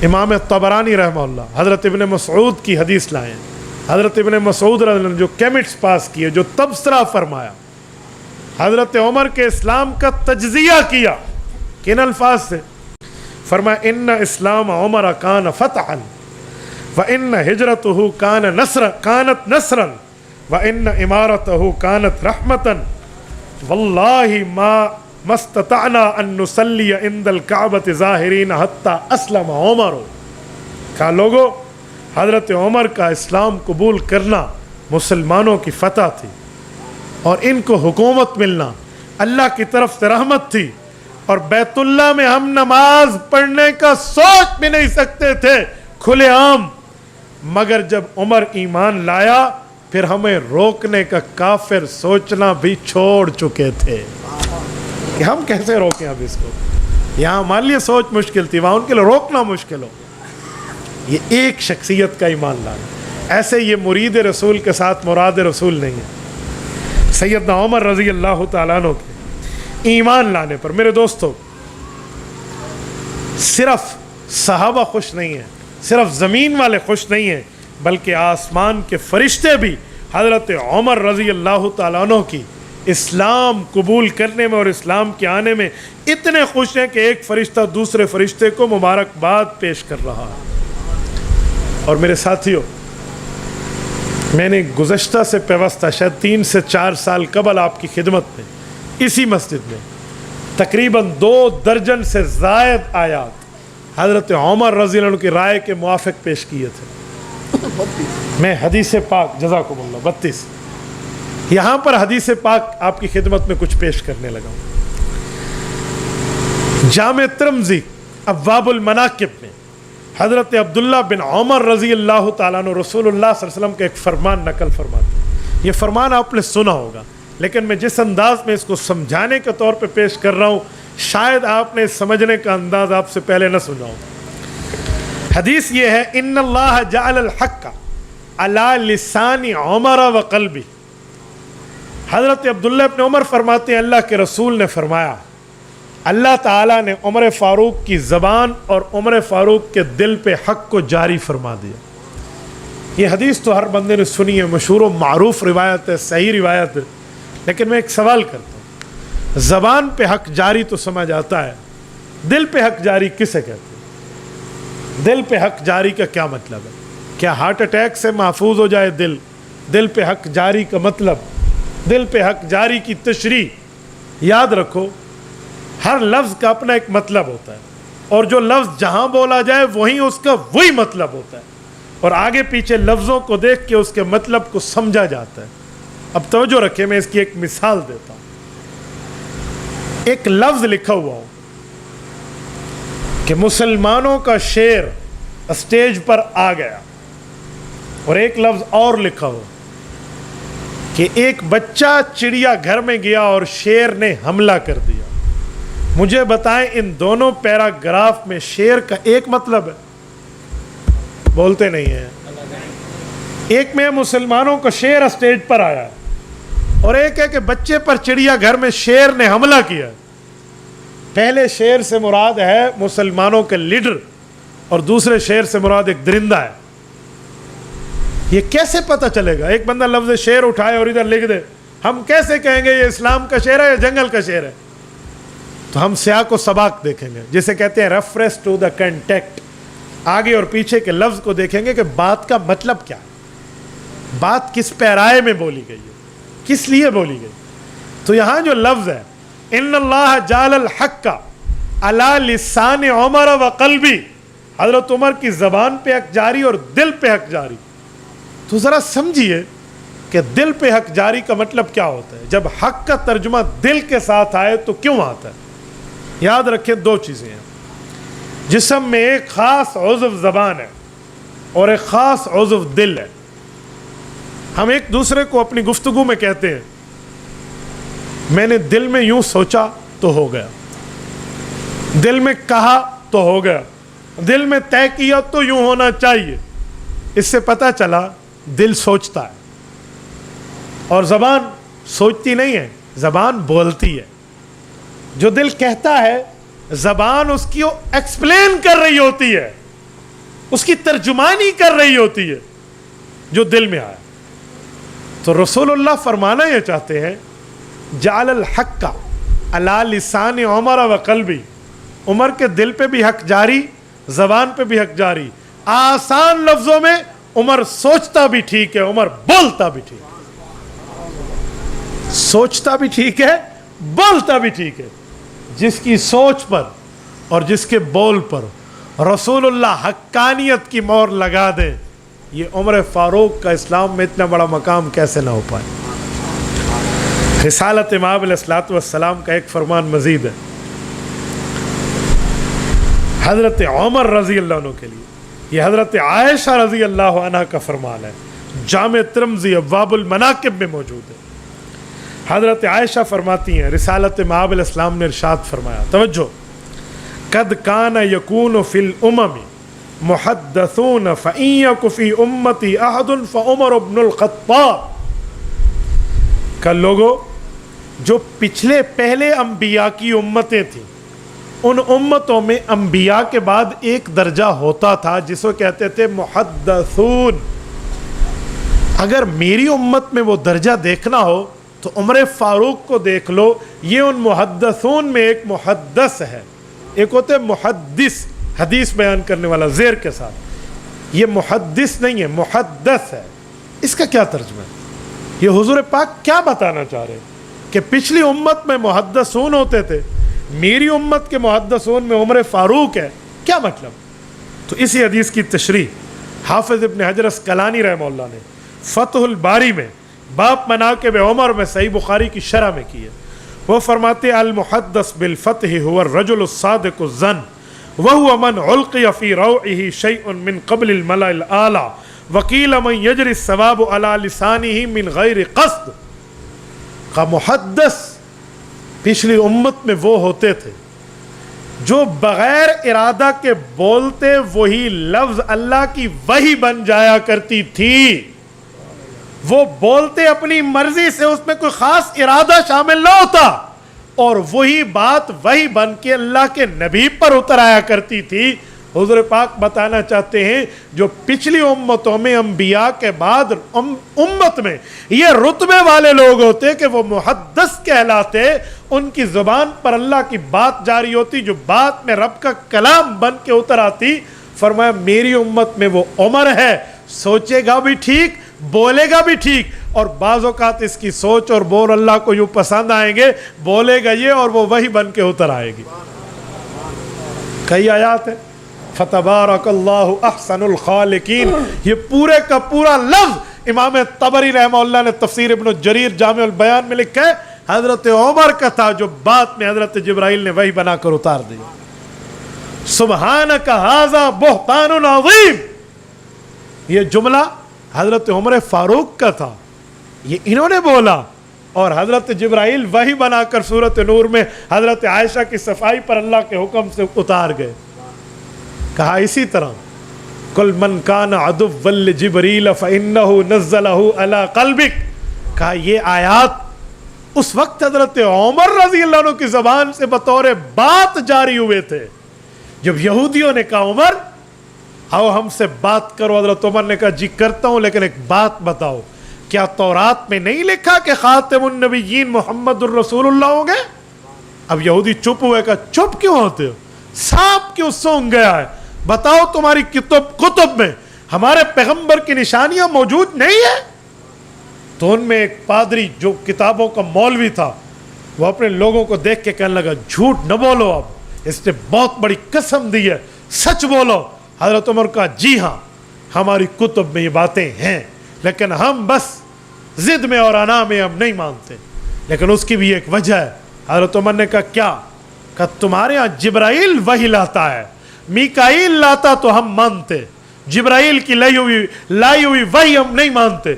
امام طبرانی رحمہ اللہ حضرت ابن مسعود کی حدیث لائے ہیں۔ حضرت ابن مسعود رضی اللہ عنہ جو کیمٹس پاس کیے، جو تبصرہ فرمایا، حضرت عمر کے اسلام کا تجزیہ کیا، کن الفاظ سے؟ فرمایا ان اسلام عمر کان فتحا وان ہجرتہ کانت نصرا وان امارتہ کانت رحمتا واللہ ما استطعنا ان نصلی عند الکعبۃ ظاہرین حتی اسلم عمر۔ کہا لوگو، حضرت عمر کا اسلام قبول کرنا مسلمانوں کی فتح تھی، اور ان کو حکومت ملنا اللہ کی طرف سے رحمت تھی، اور بیت اللہ میں ہم نماز پڑھنے کا سوچ بھی نہیں سکتے تھے کھلے عام، مگر جب عمر ایمان لایا پھر ہمیں روکنے کا کافر سوچنا بھی چھوڑ چکے تھے کہ ہم کیسے روکیں اب اس کو۔ یہاں ہمارے لیے سوچ مشکل تھی، وہاں ان کے لیے روکنا مشکل ہو۔ یہ ایک شخصیت کا ایمان لانا، ایسے یہ مرید رسول کے ساتھ مراد رسول نہیں ہے۔ سیدنا عمر رضی اللہ تعالیٰ عنہ کے ایمان لانے پر میرے دوستو، صرف صحابہ خوش نہیں ہیں، صرف زمین والے خوش نہیں ہیں، بلکہ آسمان کے فرشتے بھی حضرت عمر رضی اللہ تعالیٰ عنہ کی اسلام قبول کرنے میں اور اسلام کے آنے میں اتنے خوش ہیں کہ ایک فرشتہ دوسرے فرشتے کو مبارکباد پیش کر رہا ہے۔ اور میرے ساتھیوں، میں نے گزشتہ سے پیوستہ شاید 3 سے 4 سال قبل آپ کی خدمت میں اسی مسجد میں تقریباً 2 درجن سے زائد آیات حضرت عمر رضی اللہ عنہ کی رائے کے موافق پیش کیے تھے۔ میں حدیث پاک، جزاکم اللہ، 32 یہاں پر حدیث پاک آپ کی خدمت میں کچھ پیش کرنے لگا ہوں۔ جامع ترمذی ابواب المناقب میں حضرت عبداللہ بن عمر رضی اللہ تعالیٰ عنہ رسول اللہ صلی اللہ علیہ وسلم کا ایک فرمان نقل فرماتے ہیں۔ یہ فرمان آپ نے سنا ہوگا، لیکن میں جس انداز میں اس کو سمجھانے کے طور پہ پیش کر رہا ہوں، شاید آپ نے سمجھنے کا انداز آپ سے پہلے نہ سنا ہو۔ حدیث یہ ہے، ان اللہ جعل الحق علی لسان عمر و قلبی۔ حضرت عبداللہ ابن عمر فرماتے ہیں اللہ کے رسول نے فرمایا، اللہ تعالیٰ نے عمر فاروق کی زبان اور عمر فاروق کے دل پہ حق کو جاری فرما دیا۔ یہ حدیث تو ہر بندے نے سنی ہے، مشہور و معروف روایت ہے، صحیح روایت ہے، لیکن میں ایک سوال کرتا ہوں، زبان پہ حق جاری تو سمجھ آتا ہے، دل پہ حق جاری کسے کہتے ہیں؟ دل پہ حق جاری کا کیا مطلب ہے؟ کیا ہارٹ اٹیک سے محفوظ ہو جائے دل؟ دل پہ حق جاری کا مطلب، دل پہ حق جاری کی تشریح یاد رکھو، ہر لفظ کا اپنا ایک مطلب ہوتا ہے، اور جو لفظ جہاں بولا جائے وہیں اس کا وہی مطلب ہوتا ہے، اور آگے پیچھے لفظوں کو دیکھ کے اس کے مطلب کو سمجھا جاتا ہے۔ اب توجہ رکھیں، میں اس کی ایک مثال دیتا ہوں۔ ایک لفظ لکھا ہوا ہو کہ مسلمانوں کا شیر اسٹیج پر آ گیا، اور ایک لفظ اور لکھا ہو کہ ایک بچہ چڑیا گھر میں گیا اور شیر نے حملہ کر دیا۔ مجھے بتائیں ان دونوں پیراگراف میں شیر کا ایک مطلب ہے؟ بولتے نہیں ہیں۔ ایک میں مسلمانوں کا شیر اسٹیج پر آیا، اور ایک ہے کہ بچے پر چڑیا گھر میں شیر نے حملہ کیا۔ پہلے شیر سے مراد ہے مسلمانوں کے لیڈر، اور دوسرے شیر سے مراد ایک درندہ ہے۔ یہ کیسے پتہ چلے گا؟ ایک بندہ لفظ شیر اٹھائے اور ادھر لکھ دے، ہم کیسے کہیں گے یہ اسلام کا شعر ہے یا جنگل کا شعر ہے؟ تو ہم سیاق و سباق دیکھیں گے، جسے کہتے ہیں ریفرنس ٹو دا کنٹیکٹ، آگے اور پیچھے کے لفظ کو دیکھیں گے کہ بات کا مطلب کیا ہے، بات کس پیرائے میں بولی گئی ہے، کس لیے بولی گئی۔ تو یہاں جو لفظ ہے ان اللہ جعل الحق علی لسان عمر و قلبی، حضرت عمر کی زبان پہ حق جاری اور دل پہ حق جاری، تو ذرا سمجھیے کہ دل پہ حق جاری کا مطلب کیا ہوتا ہے۔ جب حق کا ترجمہ دل کے ساتھ آئے تو کیوں آتا ہے؟ یاد رکھیں 2 چیزیں ہیں، جسم میں ایک خاص عضو زبان ہے اور ایک خاص عضو دل ہے۔ ہم ایک دوسرے کو اپنی گفتگو میں کہتے ہیں میں نے دل میں یوں سوچا تو ہو گیا، دل میں کہا تو ہو گیا، دل میں طے کیا تو یوں ہونا چاہیے۔ اس سے پتہ چلا دل سوچتا ہے اور زبان سوچتی نہیں ہے، زبان بولتی ہے۔ جو دل کہتا ہے زبان اس کی ایکسپلین کر رہی ہوتی ہے، اس کی ترجمانی کر رہی ہوتی ہے جو دل میں آیا۔ تو رسول اللہ فرمانا یہ چاہتے ہیں جعل الحق علی لسان عمر و قلبی، عمر کے دل پہ بھی حق جاری، زبان پہ بھی حق جاری۔ آسان لفظوں میں عمر سوچتا بھی ٹھیک ہے، عمر بولتا بھی ٹھیک ہے، سوچتا بھی ٹھیک ہے، بولتا بھی ٹھیک ہے۔ جس کی سوچ پر اور جس کے بول پر رسول اللہ حقانیت کی مہر لگا دے، یہ عمر فاروق کا اسلام میں اتنا بڑا مقام کیسے نہ ہو پائے۔ رسالت امام علیہ الصلوۃ والسلام کا ایک فرمان مزید ہے حضرت عمر رضی اللہ عنہ کے لیے، یہ حضرت عائشہ رضی اللہ عنہ کا فرمان ہے، جامع ترمذی ابواب المناقب میں موجود ہے۔ حضرت عائشہ فرماتی ہیں رسالت امام علیہ السلام نے ارشاد فرمایا، توجہ، قد کان یکون فی الامم محدثون فإن یک فی امتی احد فعمر بن الخطاب، کہ لوگوں جو پچھلے پہلے انبیاء کی امتیں تھیں ان امتوں میں انبیاء کے بعد ایک درجہ ہوتا تھا جس کو کہتے تھے محدثون. اگر میری امت میں وہ درجہ دیکھنا ہو تو عمر فاروق کو دیکھ لو. یہ ان محدثون میں ایک محدث ہے. ایک ہوتے محدث حدیث بیان کرنے والا زیر کے ساتھ, یہ محدث نہیں ہے, محدث ہے. اس کا کیا ترجمہ ہے؟ یہ حضور پاک کیا بتانا چاہ رہے ہیں کہ پچھلی امت میں محدثون ہوتے تھے, میری امت کے محدثون میں عمر فاروق ہے, کیا مطلب؟ تو اسی حدیث کی تشریح حافظ ابن حجر اسقلانی رحمہ اللہ نے فتح الباری میں باب مناقب عمر میں صحیح بخاری کی شرح میں کی ہے. وہ فرماتے المحدث بالفتح هو الرجل الصادق الظن وهو من علقي في روعه شيء من قبل الملأ الأعلى وقيل من يجري الثواب على لسانه من غير قصد. کا محدث پچھلی امت میں وہ ہوتے تھے جو بغیر ارادہ کے بولتے وہی لفظ اللہ کی وحی بن جایا کرتی تھی. وہ بولتے اپنی مرضی سے, اس میں کوئی خاص ارادہ شامل نہ ہوتا, اور وہی بات وحی بن کے اللہ کے نبی پر اتر آیا کرتی تھی. حضور پاک بتانا چاہتے ہیں جو پچھلی امتوں میں انبیاء کے بعد امت میں یہ رتبے والے لوگ ہوتے کہ وہ محدث کہلاتے, ان کی زبان پر اللہ کی بات جاری ہوتی جو بات میں رب کا کلام بن کے اتر آتی. فرمایا میری امت میں وہ عمر ہے, سوچے گا بھی ٹھیک, بولے گا بھی ٹھیک, اور بعض اوقات اس کی سوچ اور بول اللہ کو یوں پسند آئیں گے, بولے گا یہ اور وہ وہی بن کے اتر آئے گی. کئی آیات ہیں فَتَبَارَكَ اللَّهُ أَحْسَنُ الْخَالِقِينَ, یہ پورے کا پورا لفظ امام طبری رحمہ اللہ نے تفسیر ابن جریر جامع البیان میں لکھا ہے حضرت عمر کا تھا جو بعد میں حضرت جبرائیل نے وہی بنا کر اتار دیا. سبحانک ھذا بہتان عظیم, یہ جملہ حضرت عمر فاروق کا تھا, یہ انہوں نے بولا, اور حضرت جبرائیل وحی بنا کر سورۃ نور میں حضرت عائشہ کی صفائی پر اللہ کے حکم سے اتار گئے. کہا اسی طرح کل من کان عدوا لجبریل فإنہ نزلہ علی قلبک, کہا یہ آیات اس وقت حضرت عمر رضی اللہ عنہ کی زبان سے بطور بات جاری ہوئے تھے جب یہودیوں نے کہا عمر آؤ ہم سے بات کرو. حضرت عمر نے کہا جی کرتا ہوں, لیکن ایک بات بتاؤ, کیا تورات میں نہیں لکھا کہ خاتم النبیین محمد الرسول اللہ ہوں گے؟ اب یہودی چپ ہوئے, کہا چپ کیوں ہوتے ہو, سانپ کیوں سونگ گیا ہے, بتاؤ تمہاری کتب میں ہمارے پیغمبر کی نشانیاں موجود نہیں ہیں؟ تو ان میں ایک پادری جو کتابوں کا مولوی تھا وہ اپنے لوگوں کو دیکھ کے کہنے لگا جھوٹ نہ بولو, اب اس نے بہت بڑی قسم دی ہے, سچ بولو. حضرت عمر کہا جی ہاں ہماری کتب میں یہ باتیں ہیں, لیکن ہم بس ضد میں اور انا میں ہم نہیں مانتے. لیکن اس کی بھی ایک وجہ ہے. حضرت عمر نے کہا کیا؟ کہ تمہارے ہاں جبرائیل وحی لاتا ہے, میکائیل لاتا تو ہم مانتے, جبرائیل کی لائی ہوئی وحی ہم نہیں مانتے.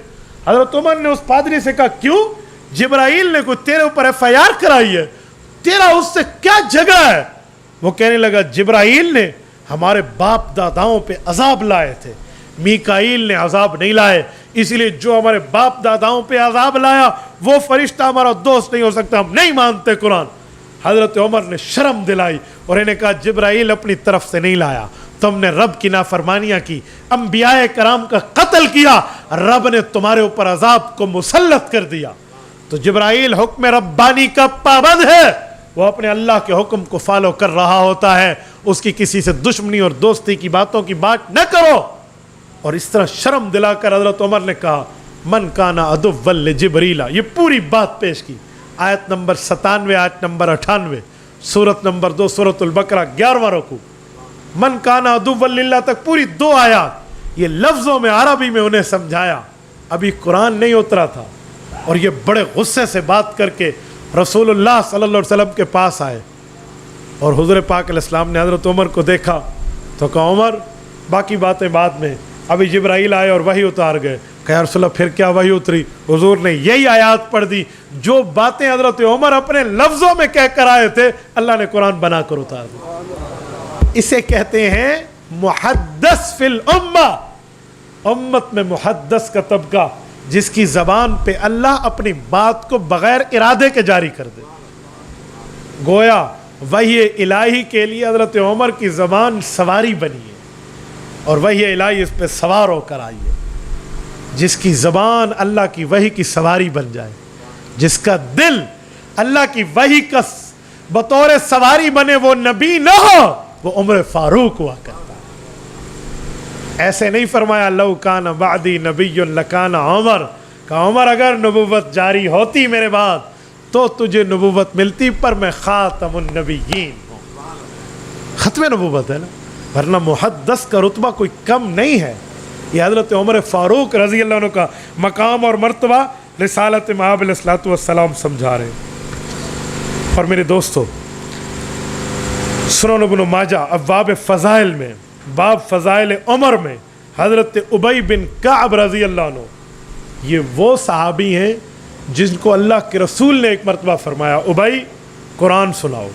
حضرت عمر نے اس پادری سے کہا کیوں؟ جبرائیل نے کوئی تیرے اوپر FIR کرائی ہے, تیرا اس سے کیا جھگڑا ہے؟ وہ کہنے لگا جبرائیل نے ہمارے باپ داداؤں پہ عذاب لائے تھے, میکائیل نے عذاب نہیں لائے, اس لیے جو ہمارے باپ داداؤں پہ عذاب لایا وہ فرشتہ ہمارا دوست نہیں ہو سکتا, ہم نہیں مانتے قرآن. حضرت عمر نے شرم دلائی اور انہیں کہا جبرائیل اپنی طرف سے نہیں لایا, تم نے رب کی نافرمانیاں کی, انبیاء کرام کا قتل کیا, رب نے تمہارے اوپر عذاب کو مسلط کر دیا. تو جبرائیل حکم ربانی کا پابند ہے, وہ اپنے اللہ کے حکم کو فالو کر رہا ہوتا ہے, اس کی کسی سے دشمنی اور دوستی کی باتوں کی بات نہ کرو. اور اس طرح شرم دلا کر حضرت عمر نے کہا من کان عدوا لجبریل, یہ پوری بات پیش کی. آیت نمبر 97, آیت نمبر 98, سورت نمبر 2 سورت البقرہ 11واں رکوع, من کان عدوا للہ تک پوری 2 آیات یہ لفظوں میں عربی میں انہیں سمجھایا. ابھی قرآن نہیں اترا تھا, اور یہ بڑے غصے سے بات کر کے رسول اللہ صلی اللہ علیہ وسلم کے پاس آئے, اور حضور پاک علیہ السلام نے حضرت عمر کو دیکھا تو کہا عمر باقی باتیں بعد میں, ابھی جبرائیل آئے اور وحی اتار گئے. کہا رسول اللہ پھر کیا وحی اتری؟ حضور نے یہی آیات پڑھ دی جو باتیں حضرت عمر اپنے لفظوں میں کہہ کر آئے تھے, اللہ نے قرآن بنا کر اتار دی. اسے کہتے ہیں محدث فی الامہ, امت میں محدث کا طبقہ جس کی زبان پہ اللہ اپنی بات کو بغیر ارادے کے جاری کر دے. گویا وحی الہی کے لیے حضرت عمر کی زبان سواری بنی ہے، اور وحی الہی اس پہ سوار ہو کر آئی ہے۔ جس کی زبان اللہ کی وحی کی سواری بن جائے، جس کا دل اللہ کی وحی کا بطور سواری بنے، وہ نبی نہ ہو، وہ عمر فاروق ہوا کرتا ہے۔ ایسے نہیں فرمایا لو کان بعدی نبی لکان عمر، کہ عمر اگر نبوت جاری ہوتی میرے بعد تو تجھے نبوت ملتی، پر میں خاتم النبیین ہوں۔ ختم نبوت ہے نا، ورنہ محدث کا رتبہ کوئی کم نہیں ہے۔ یہ حضرت عمر فاروق رضی اللہ عنہ کا مقام اور مرتبہ رسالت مآب علیہ الصلوۃ والسلام سمجھا رہے ہیں۔ اور میرے دوستو، سنن ابن ماجہ ابواب فضائل میں، باب فضائل عمر میں، حضرت ابی بن کعب رضی اللہ عنہ، یہ وہ صحابی ہیں جن کو اللہ کے رسول نے ایک مرتبہ فرمایا ابی قرآن سناؤ۔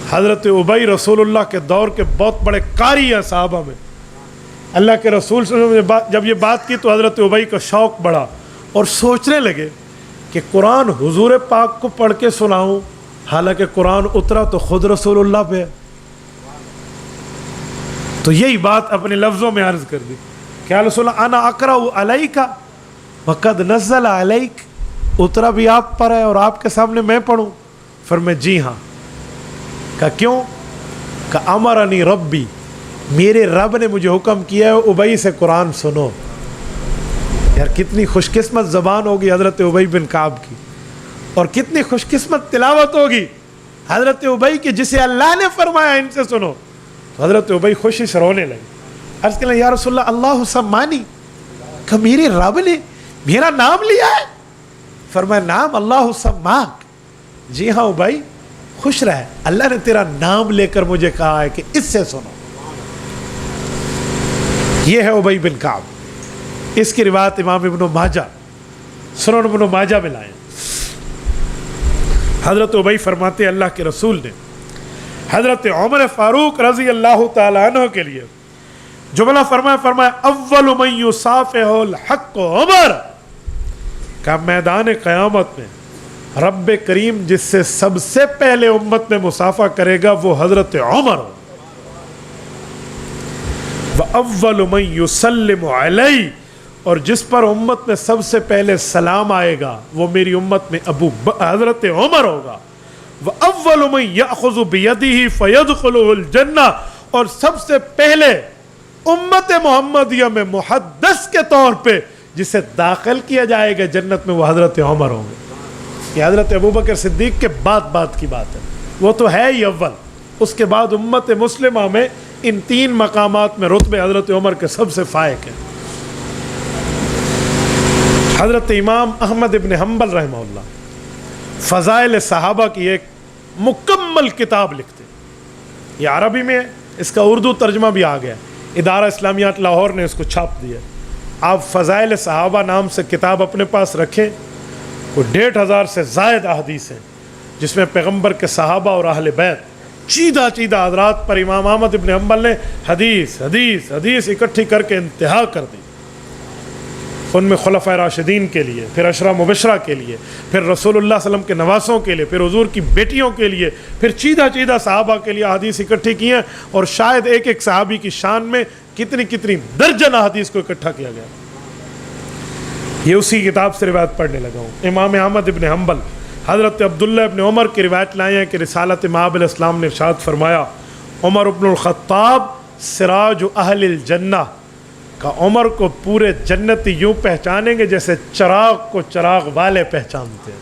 حضرت ابی رسول اللہ کے دور کے بہت بڑے قاری ہیں صحابہ میں۔ اللہ کے رسول صلی اللہ علیہ وسلم نے جب یہ بات کی تو حضرت ابی کا شوق بڑھا اور سوچنے لگے کہ قرآن حضور پاک کو پڑھ کے سناؤں، حالانکہ قرآن اترا تو خود رسول اللہ پہ ہے۔ تو یہی بات اپنے لفظوں میں عرض کر دی کہ رسول اللہ انا اقرأ علیک وقد نزل علیک، اترا بھی آپ پر ہے اور آپ کے سامنے میں پڑھوں؟ فرمایا جی ہاں۔ کہا کیوں؟ کہ امرنی ربی، میرے رب نے مجھے حکم کیا ہے ابی سے قرآن سنو۔ یار کتنی خوش قسمت زبان ہوگی حضرت ابی بن کعب کی، اور کتنی خوش قسمت تلاوت ہوگی حضرت ابی کی، جسے اللہ نے فرمایا ان سے سنو۔ تو حضرت ابی خوشی سے رونے لگے، عرض کرنے یا رسول اللہ سمانی، کہ میرے رب نے میرا نام لیا ہے؟ فرمایا نام اللہ سماک، جی ہاں ابی خوش رہے، اللہ نے تیرا نام لے کر مجھے کہا ہے کہ اس سے سنو۔ یہ ہے ابی بن کعب۔ اس کی روایت امام ابن ماجہ سنن ابن ماجہ میں لائے۔ حضرت ابی فرماتے اللہ کے رسول نے حضرت عمر فاروق رضی اللہ تعالی عنہ کے لیے جملہ فرمایا اول من یصافح الحق عمر، کہ میدان قیامت میں رب کریم جس سے سب سے پہلے امت میں مصافحہ کرے گا وہ حضرت عمر۔ وَأَوَّلُ مَن يُسَلِّمُ عَلَيْهِ، اور جس پر امت میں سب سے پہلے سلام آئے گا وہ میری امت میں حضرت عمر ہوگا۔ وَأَوَّلُ مَن يَأْخُذُ بِيَدِهِ فَيَدْخُلُهُ الْجَنَّةِ، اور سب سے پہلے امت محمدیہ میں محدث کے طور پہ جسے داخل کیا جائے گا جنت میں وہ حضرت عمر ہوں گے۔ یہ حضرت ابوبکر صدیق کے بعد کی بات ہے، وہ تو ہے ہی اول، اس کے بعد امت مسلمہ میں ان تین مقامات میں رتبے حضرت عمر کے سب سے فائق ہیں۔ حضرت امام احمد ابن حنبل رحمہ اللہ فضائل صحابہ کی ایک مکمل کتاب لکھتے، یہ عربی میں ہے، اس کا اردو ترجمہ بھی آ گیا، ادارہ اسلامیات لاہور نے اس کو چھاپ دیا۔ آپ فضائل صحابہ نام سے کتاب اپنے پاس رکھیں، وہ 1500 سے زائد احادیث ہیں جس میں پیغمبر کے صحابہ اور اہل بیت چیدہ حضرات پر امام احمد ابن حنبل نے حدیث اکٹھی کر کے انتہا کر دی۔ ان میں خلفائے راشدین کے لیے، پھر عشرہ مبشرہ کے لیے، پھر رسول اللہ صلی اللہ علیہ وسلم کے نواسوں کے لیے، پھر حضور کی بیٹیوں کے لیے، پھر چیدہ صحابہ کے لیے حدیث اکٹھی کی ہیں، اور شاید ایک صحابی کی شان میں کتنی درجن حدیث کو اکٹھا کیا گیا۔ یہ اسی کتاب سے روایت پڑھنے لگا ہوں۔ امام احمد ابن حنبل حضرت عبداللہ ابن عمر کی روایت لائے ہیں کہ رسالت مآب علیہ السلام نے ارشاد فرمایا عمر ابن الخطاب سراج اہل الجنہ، کہ عمر کو پورے جنتی یوں پہچانیں گے جیسے چراغ کو چراغ والے پہچانتے ہیں۔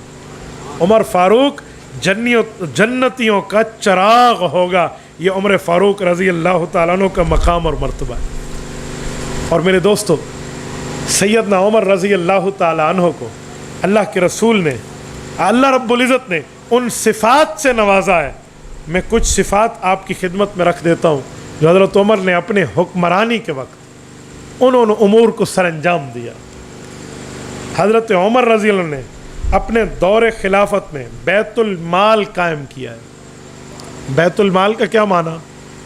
عمر فاروق جنتیوں کا چراغ ہوگا، یہ عمر فاروق رضی اللہ تعالیٰ عنہ کا مقام اور مرتبہ ہے۔ اور میرے دوستو، سیدنا عمر رضی اللہ تعالیٰ عنہ کو اللہ کے رسول نے، اللہ رب العزت نے ان صفات سے نوازا ہے۔ میں کچھ صفات آپ کی خدمت میں رکھ دیتا ہوں جو حضرت عمر نے اپنے حکمرانی کے وقت انہوں نے امور کو سر انجام دیا۔ حضرت عمر رضی اللہ عنہ نے اپنے دور خلافت میں بیت المال قائم کیا ہے۔ بیت المال کا کیا معنی؟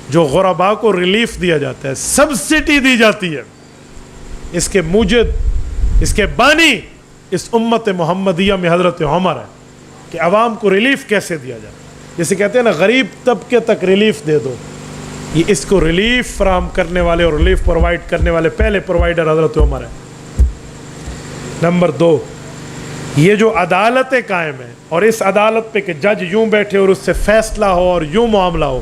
جو غرباء کو ریلیف دیا جاتا ہے، سبسڈی دی جاتی ہے۔ اس کے موجد، اس کے بانی اس امت محمدیہ میں حضرت عمر ہے کہ عوام کو ریلیف کیسے دیا جائے۔ جسے کہتے ہیں نا غریب طبقے تک ریلیف دے دو، یہ اس کو ریلیف فراہم کرنے والے اور ریلیف پرووائڈ کرنے والے پہلے پرووائڈر حضرت عمر ہے۔ نمبر 2، یہ جو عدالتیں قائم ہیں اور اس عدالت پہ کہ جج یوں بیٹھے اور اس سے فیصلہ ہو اور یوں معاملہ ہو،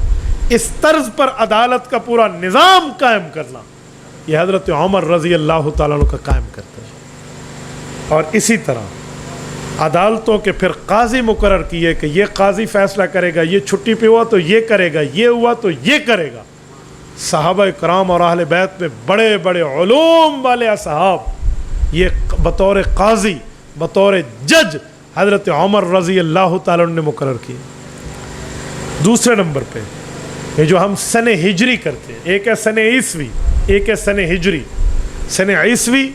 اس طرز پر عدالت کا پورا نظام قائم کرنا، یہ حضرت عمر رضی اللہ تعالیٰ عنہ کا قائم کرتے ہیں۔ اور اسی طرح عدالتوں کے پھر قاضی مقرر کیے کہ یہ قاضی فیصلہ کرے گا، یہ چھٹی پہ ہوا تو یہ کرے گا، یہ ہوا تو یہ کرے گا۔ صحابہ کرام اور اہل بیت میں بڑے بڑے علوم والے اصحاب یہ بطور قاضی، بطور جج حضرت عمر رضی اللہ تعالیٰ عنہ نے مقرر کیے۔ دوسرے نمبر پہ یہ جو ہم سن ہجری کرتے ہیں، ایک ہے سن عیسوی، ایک ہے سن ہجری۔ سن عیسوی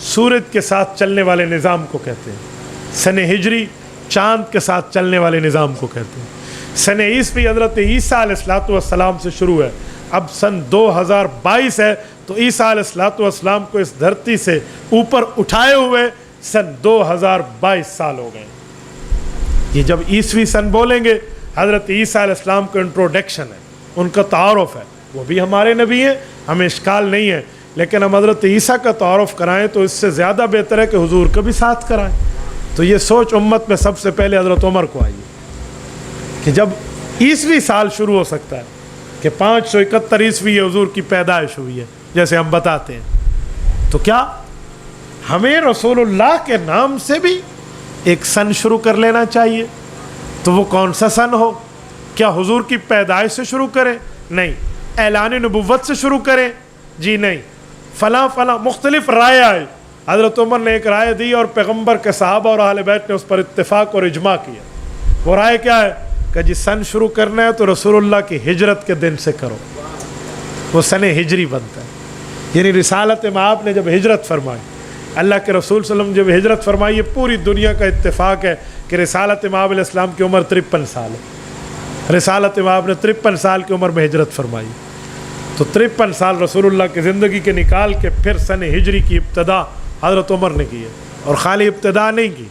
سورج کے ساتھ چلنے والے نظام کو کہتے ہیں، سن ہجری چاند کے ساتھ چلنے والے نظام کو کہتے ہیں۔ سن عیسوی حضرت عیسیٰ علیہ السلام سے شروع ہے، اب سن 2022 ہے تو عیسیٰ علیہ السلام کو اس دھرتی سے اوپر اٹھائے ہوئے سن 2022 سال ہو گئے۔ یہ جب عیسوی سن بولیں گے، حضرت عیسیٰ علیہ السلام کا انٹروڈکشن ہے، ان کا تعارف ہے، وہ بھی ہمارے نبی ہیں، ہمیں اشکال نہیں ہے، لیکن ہم حضرت عیسیٰ کا تعارف کرائیں تو اس سے زیادہ بہتر ہے کہ حضور کا بھی ساتھ کرائیں۔ تو یہ سوچ امت میں سب سے پہلے حضرت عمر کو آئی کہ جب عیسوی سال شروع ہو سکتا ہے کہ 571 عیسوی حضور کی پیدائش ہوئی ہے جیسے ہم بتاتے ہیں، تو کیا ہمیں رسول اللہ کے نام سے بھی ایک سن شروع کر لینا چاہیے؟ تو وہ کون سا سن ہو؟ کیا حضور کی پیدائش سے شروع کریں؟ نہیں۔ اعلان نبوت سے شروع کریں؟ جی نہیں۔ فلاں فلاں مختلف رائے آئی، حضرت عمر نے ایک رائے دی اور پیغمبر کے صحابہ اور اہل بیت نے اس پر اتفاق اور اجماع کیا۔ وہ رائے کیا ہے کہ جی سن شروع کرنا ہے تو رسول اللہ کی ہجرت کے دن سے کرو، وہ سن ہجری بنتا ہے۔ یعنی رسالت مآب نے جب ہجرت فرمائی، اللہ کے رسول صلی اللہ علیہ وسلم جب ہجرت فرمائی، یہ پوری دنیا کا اتفاق ہے کہ رسالت مآب علیہ السلام کی عمر 53 سال ہے۔ رسالت مآب نے 53 سال کی عمر میں ہجرت فرمائی، تو 53 سال رسول اللہ کی زندگی کے نکال کے پھر سن ہجری کی ابتدا حضرت عمر نے کی ہے۔ اور خالی ابتدا نہیں کی،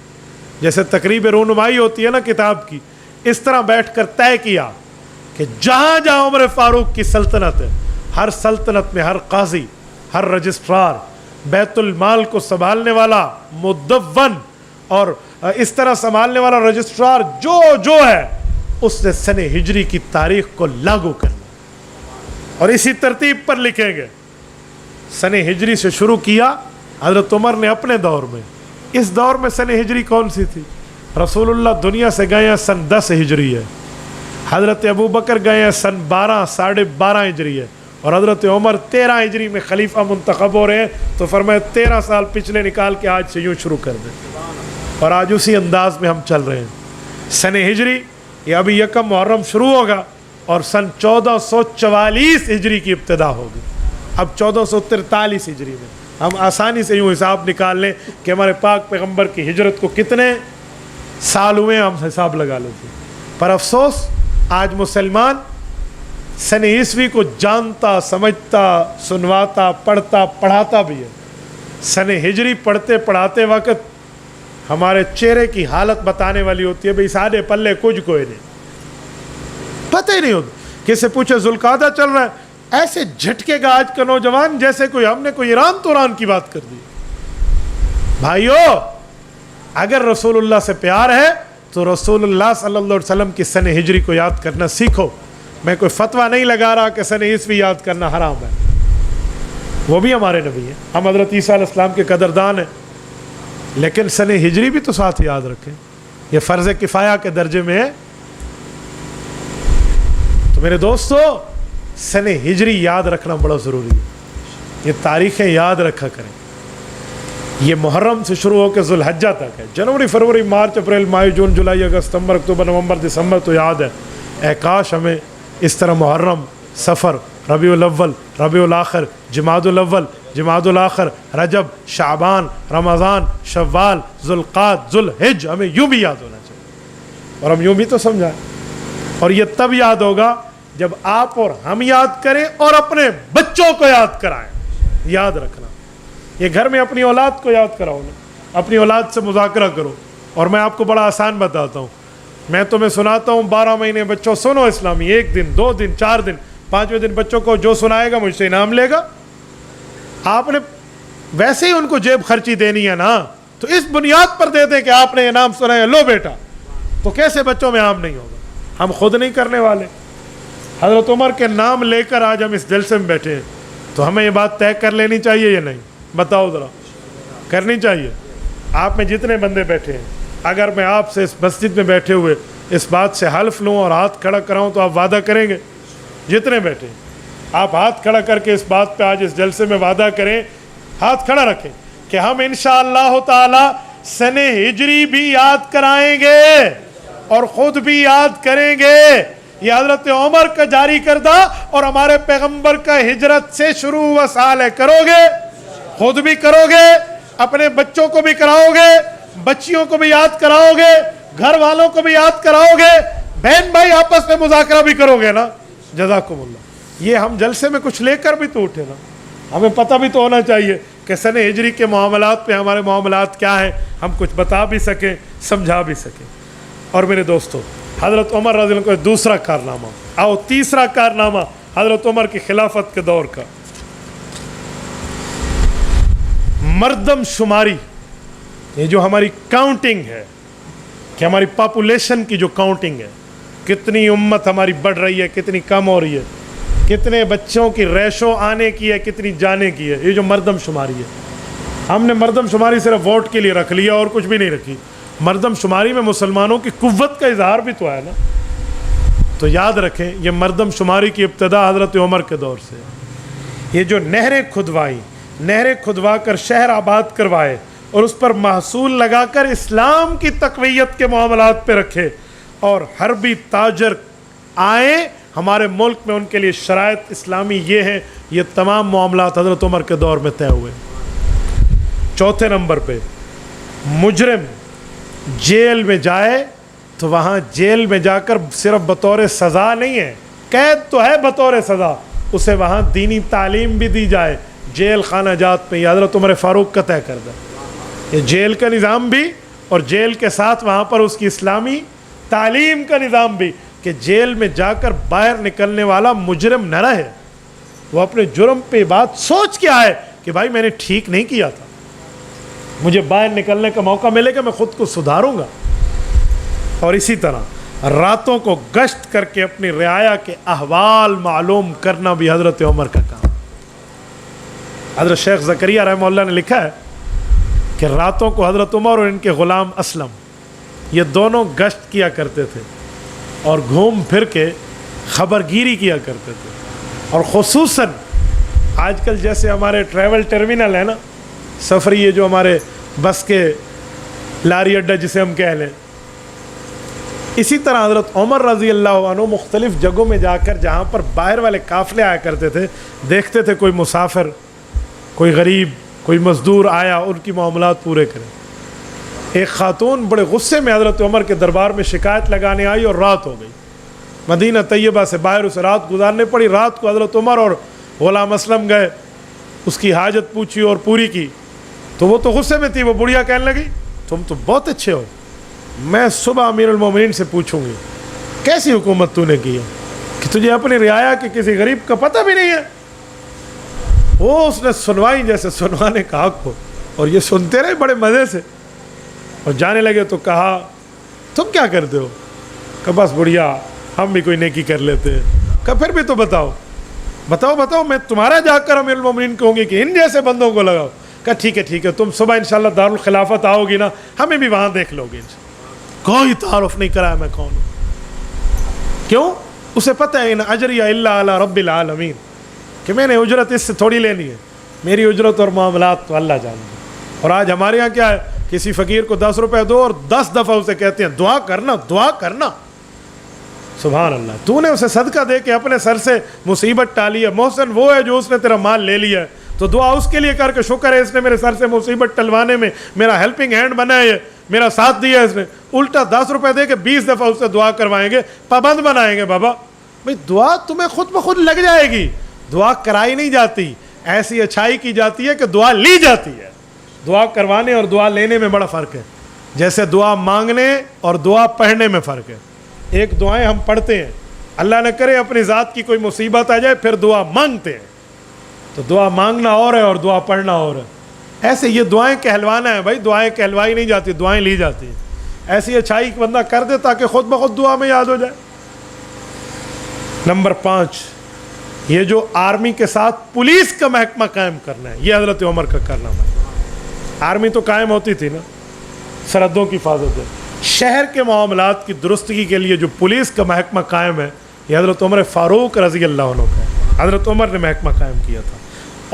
جیسے تقریب رونمائی ہوتی ہے نا کتاب کی، اس طرح بیٹھ کر طے کیا کہ جہاں جہاں عمر فاروق کی سلطنت ہے، ہر سلطنت میں ہر قاضی، ہر رجسٹرار، بیت المال کو سنبھالنے والا مدون اور اس طرح سنبھالنے والا رجسٹرار جو ہے، اس نے سن ہجری کی تاریخ کو لاگو کرنا اور اسی ترتیب پر لکھیں گے۔ سن ہجری سے شروع کیا حضرت عمر نے اپنے دور میں۔ اس دور میں سن ہجری کون سی تھی؟ رسول اللہ دنیا سے گئے ہیں سن 10 ہجری ہے، حضرت ابو بکر گئے ہیں سن 12 ساڑھے 12 ہجری ہے، اور حضرت عمر 13 ہجری میں خلیفہ منتخب ہو رہے ہیں، تو فرمایا 13 سال پچھلے نکال کے آج سے یوں شروع کر دیں، اور آج اسی انداز میں ہم چل رہے ہیں۔ سن ہجری یہ ابھی یکم محرم شروع ہوگا اور سن 1444 ہجری کی ابتدا ہوگی۔ اب 1443 ہجری میں ہم آسانی سے یوں حساب نکال لیں کہ ہمارے پاک پیغمبر کی ہجرت کو کتنے سال ہوئے، ہم حساب لگا لیتے ہیں۔ پر افسوس آج مسلمان سن عیسوی کو جانتا، سمجھتا، سنواتا، پڑھتا، پڑھاتا بھی ہے۔ سن ہجری پڑھتے پڑھاتے وقت ہمارے چہرے کی حالت بتانے والی ہوتی ہے، بھئی سادے پلے کچھ کوئی نہیں، پتہ ہی نہیں ہوتا۔ کسی پوچھے ذوالقعدہ چل رہا ہے، ایسے جھٹکے گا آج کا نوجوان جیسے ہم نے کوئی ایران توران کی بات کر دی۔ بھائیو، اگر رسول اللہ سے پیار ہے تو رسول اللہ صلی اللہ علیہ وسلم کی سن ہجری کو یاد کرنا سیکھو۔ میں کوئی فتویٰ نہیں لگا رہا کہ سن عیسوی یاد کرنا حرام ہے، وہ بھی ہمارے نبی ہیں، ہم حضرت عیسیٰ علیہ السلام کے قدردان ہیں، لیکن سن ہجری بھی تو ساتھ یاد رکھیں، یہ فرض کفایہ کے درجے میں ہے۔ تو میرے دوستو، سن ہجری یاد رکھنا بڑا ضروری ہے، یہ تاریخیں یاد رکھا کریں۔ یہ محرم سے شروع ہو کے ذوالحجہ تک ہے، جنوری، فروری، مارچ، اپریل، مئی، جون، جولائی، اگست، ستمبر، اکتوبر، نومبر، دسمبر تو یاد ہے۔ اے کاش ہمیں اس طرح محرم، سفر، ربیع الاول، ربیع الاخر، جمادی الاول، جمادی الاخر، رجب، شعبان، رمضان، شوال، ذوالقعدہ، ذوالحج ہمیں یوں بھی یاد ہونا چاہیے، اور ہم یوں بھی تو سمجھائیں۔ اور یہ تب یاد ہوگا جب آپ اور ہم یاد کریں اور اپنے بچوں کو یاد کرائیں۔ یاد رکھنا، یہ گھر میں اپنی اولاد کو یاد کراؤ نا، اپنی اولاد سے مذاکرہ کرو۔ اور میں آپ کو بڑا آسان بتاتا ہوں، میں تمہیں سناتا ہوں 12 مہینے بچوں سنو اسلامی، 1 دن 2 دن 4 دن 5ویں دن بچوں کو جو سنائے گا مجھ سے انعام لے گا۔ آپ نے ویسے ہی ان کو جیب خرچی دینی ہے نا، تو اس بنیاد پر دے دیں کہ آپ نے انعام سنایا، لو بیٹا، تو کیسے بچوں میں عام نہیں ہوگا؟ ہم خود نہیں کرنے والے۔ حضرت عمر کے نام لے کر آج ہم اس جلسے میں بیٹھے ہیں، تو ہمیں یہ بات طے کر لینی چاہیے یا نہیں؟ بتاؤ ذرا، کرنی چاہیے؟ آپ میں جتنے بندے بیٹھے ہیں، اگر میں آپ سے اس مسجد میں بیٹھے ہوئے اس بات سے حلف لوں اور ہاتھ کھڑا کراؤں تو آپ وعدہ کریں گے؟ جتنے بیٹھے آپ ہاتھ کھڑا کر کے اس بات پہ آج اس جلسے میں وعدہ کریں، ہاتھ کھڑا رکھیں کہ ہم انشاءاللہ تعالی سن ہجری بھی یاد کرائیں گے اور خود بھی یاد کریں گے۔ یہ حضرت عمر کا جاری کردہ اور ہمارے پیغمبر کا ہجرت سے شروع ہوا سال ہے۔ کرو گے؟ خود بھی کرو گے، اپنے بچوں کو بھی کراؤ گے، بچیوں کو بھی یاد کراؤ گے، گھر والوں کو بھی یاد کراؤ گے، بہن بھائی آپس میں مذاکرہ بھی کرو گے نا؟ جزاکم اللہ۔ یہ ہم جلسے میں کچھ لے کر بھی تو اٹھے نا، ہمیں پتہ بھی تو ہونا چاہیے کہ سن ہجری کے معاملات پہ ہمارے معاملات کیا ہیں، ہم کچھ بتا بھی سکیں، سمجھا بھی سکیں۔ اور میرے دوستو، حضرت عمر رضی اللہ عنہ کا دوسرا کارنامہ، آؤ تیسرا کارنامہ حضرت عمر کی خلافت کے دور کا، مردم شماری۔ یہ جو ہماری کاؤنٹنگ ہے کہ ہماری پاپولیشن کی جو کاؤنٹنگ ہے، کتنی امت ہماری بڑھ رہی ہے، کتنی کم ہو رہی ہے، کتنے بچوں کی ریشو آنے کی ہے، کتنی جانے کی ہے، یہ جو مردم شماری ہے۔ ہم نے مردم شماری صرف ووٹ کے لیے رکھ لیا اور کچھ بھی نہیں رکھی۔ مردم شماری میں مسلمانوں کی قوت کا اظہار بھی تو ہے نا۔ تو یاد رکھیں، یہ مردم شماری کی ابتدا حضرت عمر کے دور سے۔ یہ جو نہریں کھدوائی، نہریں کھدوا کر شہر آباد کروائے اور اس پر محصول لگا کر اسلام کی تقویت کے معاملات پہ رکھے، اور حربی تاجر آئیں ہمارے ملک میں، ان کے لیے شرائط اسلامی یہ ہیں، یہ تمام معاملات حضرت عمر کے دور میں طے ہوئے۔ چوتھے نمبر پہ، مجرم جیل میں جائے تو وہاں جیل میں جا کر صرف بطور سزا نہیں ہے، قید تو ہے بطور سزا، اسے وہاں دینی تعلیم بھی دی جائے جیل خانہ جات میں۔ یہ حضرت عمر فاروق کا طے کردہ، یہ جیل کا نظام بھی، اور جیل کے ساتھ وہاں پر اس کی اسلامی تعلیم کا نظام بھی، کہ جیل میں جا کر باہر نکلنے والا مجرم نہ رہے، وہ اپنے جرم پہ بات سوچ کے آئے کہ بھائی میں نے ٹھیک نہیں کیا تھا، مجھے باہر نکلنے کا موقع ملے گا، میں خود کو سدھاروں گا۔ اور اسی طرح راتوں کو گشت کر کے اپنی رعایا کے احوال معلوم کرنا بھی حضرت عمر کا کام۔ حضرت شیخ زکریا رحمہ اللہ نے لکھا ہے کہ راتوں کو حضرت عمر اور ان کے غلام اسلم یہ دونوں گشت کیا کرتے تھے اور گھوم پھر کے خبرگیری کیا کرتے تھے، اور خصوصاً آج کل جیسے ہمارے ٹریول ٹرمینل ہے نا، سفری، یہ جو ہمارے بس کے لاری اڈا جسے ہم کہہ لیں، اسی طرح حضرت عمر رضی اللہ عنہ مختلف جگہوں میں جا کر جہاں پر باہر والے قافلے آیا کرتے تھے، دیکھتے تھے کوئی مسافر، کوئی غریب، کوئی مزدور آیا، ان کی معاملات پورے کریں۔ ایک خاتون بڑے غصے میں حضرت عمر کے دربار میں شکایت لگانے آئی اور رات ہو گئی، مدینہ طیبہ سے باہر اسے رات گزارنے پڑی۔ رات کو حضرت عمر اور غلام اسلم گئے، اس کی حاجت پوچھی اور پوری کی، تو وہ تو غصے میں تھی، وہ بڑھیا کہنے لگی تم تو بہت اچھے ہو، میں صبح امیر المومنین سے پوچھوں گی کیسی حکومت تو نے کی ہے کہ تجھے اپنی رعایا کے کسی غریب کا پتہ بھی نہیں ہے۔ وہ اس نے سنوائی جیسے سنوانے کا حق ہو، اور یہ سنتے رہے بڑے مزے سے، اور جانے لگے تو کہا تم کیا کرتے ہو؟ کہ بس بڑھیا ہم بھی کوئی نیکی کر لیتے ہیں۔ کہ پھر بھی تو بتاؤ بتاؤ بتاؤ، میں تمہارا جا کر امیر المومنین کہوں گی کہ ان جیسے بندوں کو لگاؤ۔ کہ ٹھیک ہے ٹھیک ہے، تم صبح انشاءاللہ دارالخلافت آؤ گی نا، ہمیں بھی وہاں دیکھ لو گے۔ کوئی تعارف نہیں کرایا میں کون ہوں، کیوں؟ اسے پتہ ہے ان اجریہ الا علی رب العالمین، کہ میں نے اجرت اس سے تھوڑی لینی ہے، میری اجرت اور معاملات تو اللہ جانتا ہے۔ اور آج ہمارے ہاں کیا ہے، کسی فقیر کو 10 روپے دو اور 10 دفعہ اسے کہتے ہیں دعا کرنا دعا کرنا۔ سبحان اللہ، تو نے اسے صدقہ دے کے اپنے سر سے مصیبت ٹالی ہے۔ محسن وہ ہے جو اس نے تیرا مال لے لیا ہے، تو دعا اس کے لیے کر کے شکر ہے اس نے میرے سر سے مصیبت ٹلوانے میں میرا ہیلپنگ ہینڈ بنا ہے، میرا ساتھ دیا ہے اس نے۔ الٹا 10 روپے دے کے 20 دفعہ اس سے دعا کروائیں گے، پابند بنائیں گے۔ بابا بھائی دعا تمہیں خود بخود لگ جائے گی، دعا کرائی نہیں جاتی، ایسی اچھائی کی جاتی ہے کہ دعا لی جاتی ہے۔ دعا کروانے اور دعا لینے میں بڑا فرق ہے۔ جیسے دعا مانگنے اور دعا پڑھنے میں فرق ہے. ایک دعائیں ہم پڑھتے ہیں, اللہ نہ کرے اپنی ذات کی کوئی مصیبت آ جائے, پھر دعا مانگتے ہیں, تو دعا مانگنا اور ہے اور دعا پڑھنا اور ہے. ایسے یہ دعائیں کہلوانا ہے بھائی, دعائیں کہلوائی نہیں جاتی, دعائیں لی جاتی ہیں. ایسی اچھائی کہ بندہ کر دے تاکہ خود بخود دعا میں یاد ہو جائے. نمبر 5, یہ جو آرمی کے ساتھ پولیس کا محکمہ قائم کرنا ہے, یہ حضرت عمر کا کارنامہ ہے. آرمی تو قائم ہوتی تھی نا, سرحدوں کی حفاظت ہے. شہر کے معاملات کی درستگی کے لیے جو پولیس کا محکمہ قائم ہے, یہ حضرت عمر فاروق رضی اللہ عنہ کا ہے. حضرت عمر نے محکمہ قائم کیا تھا.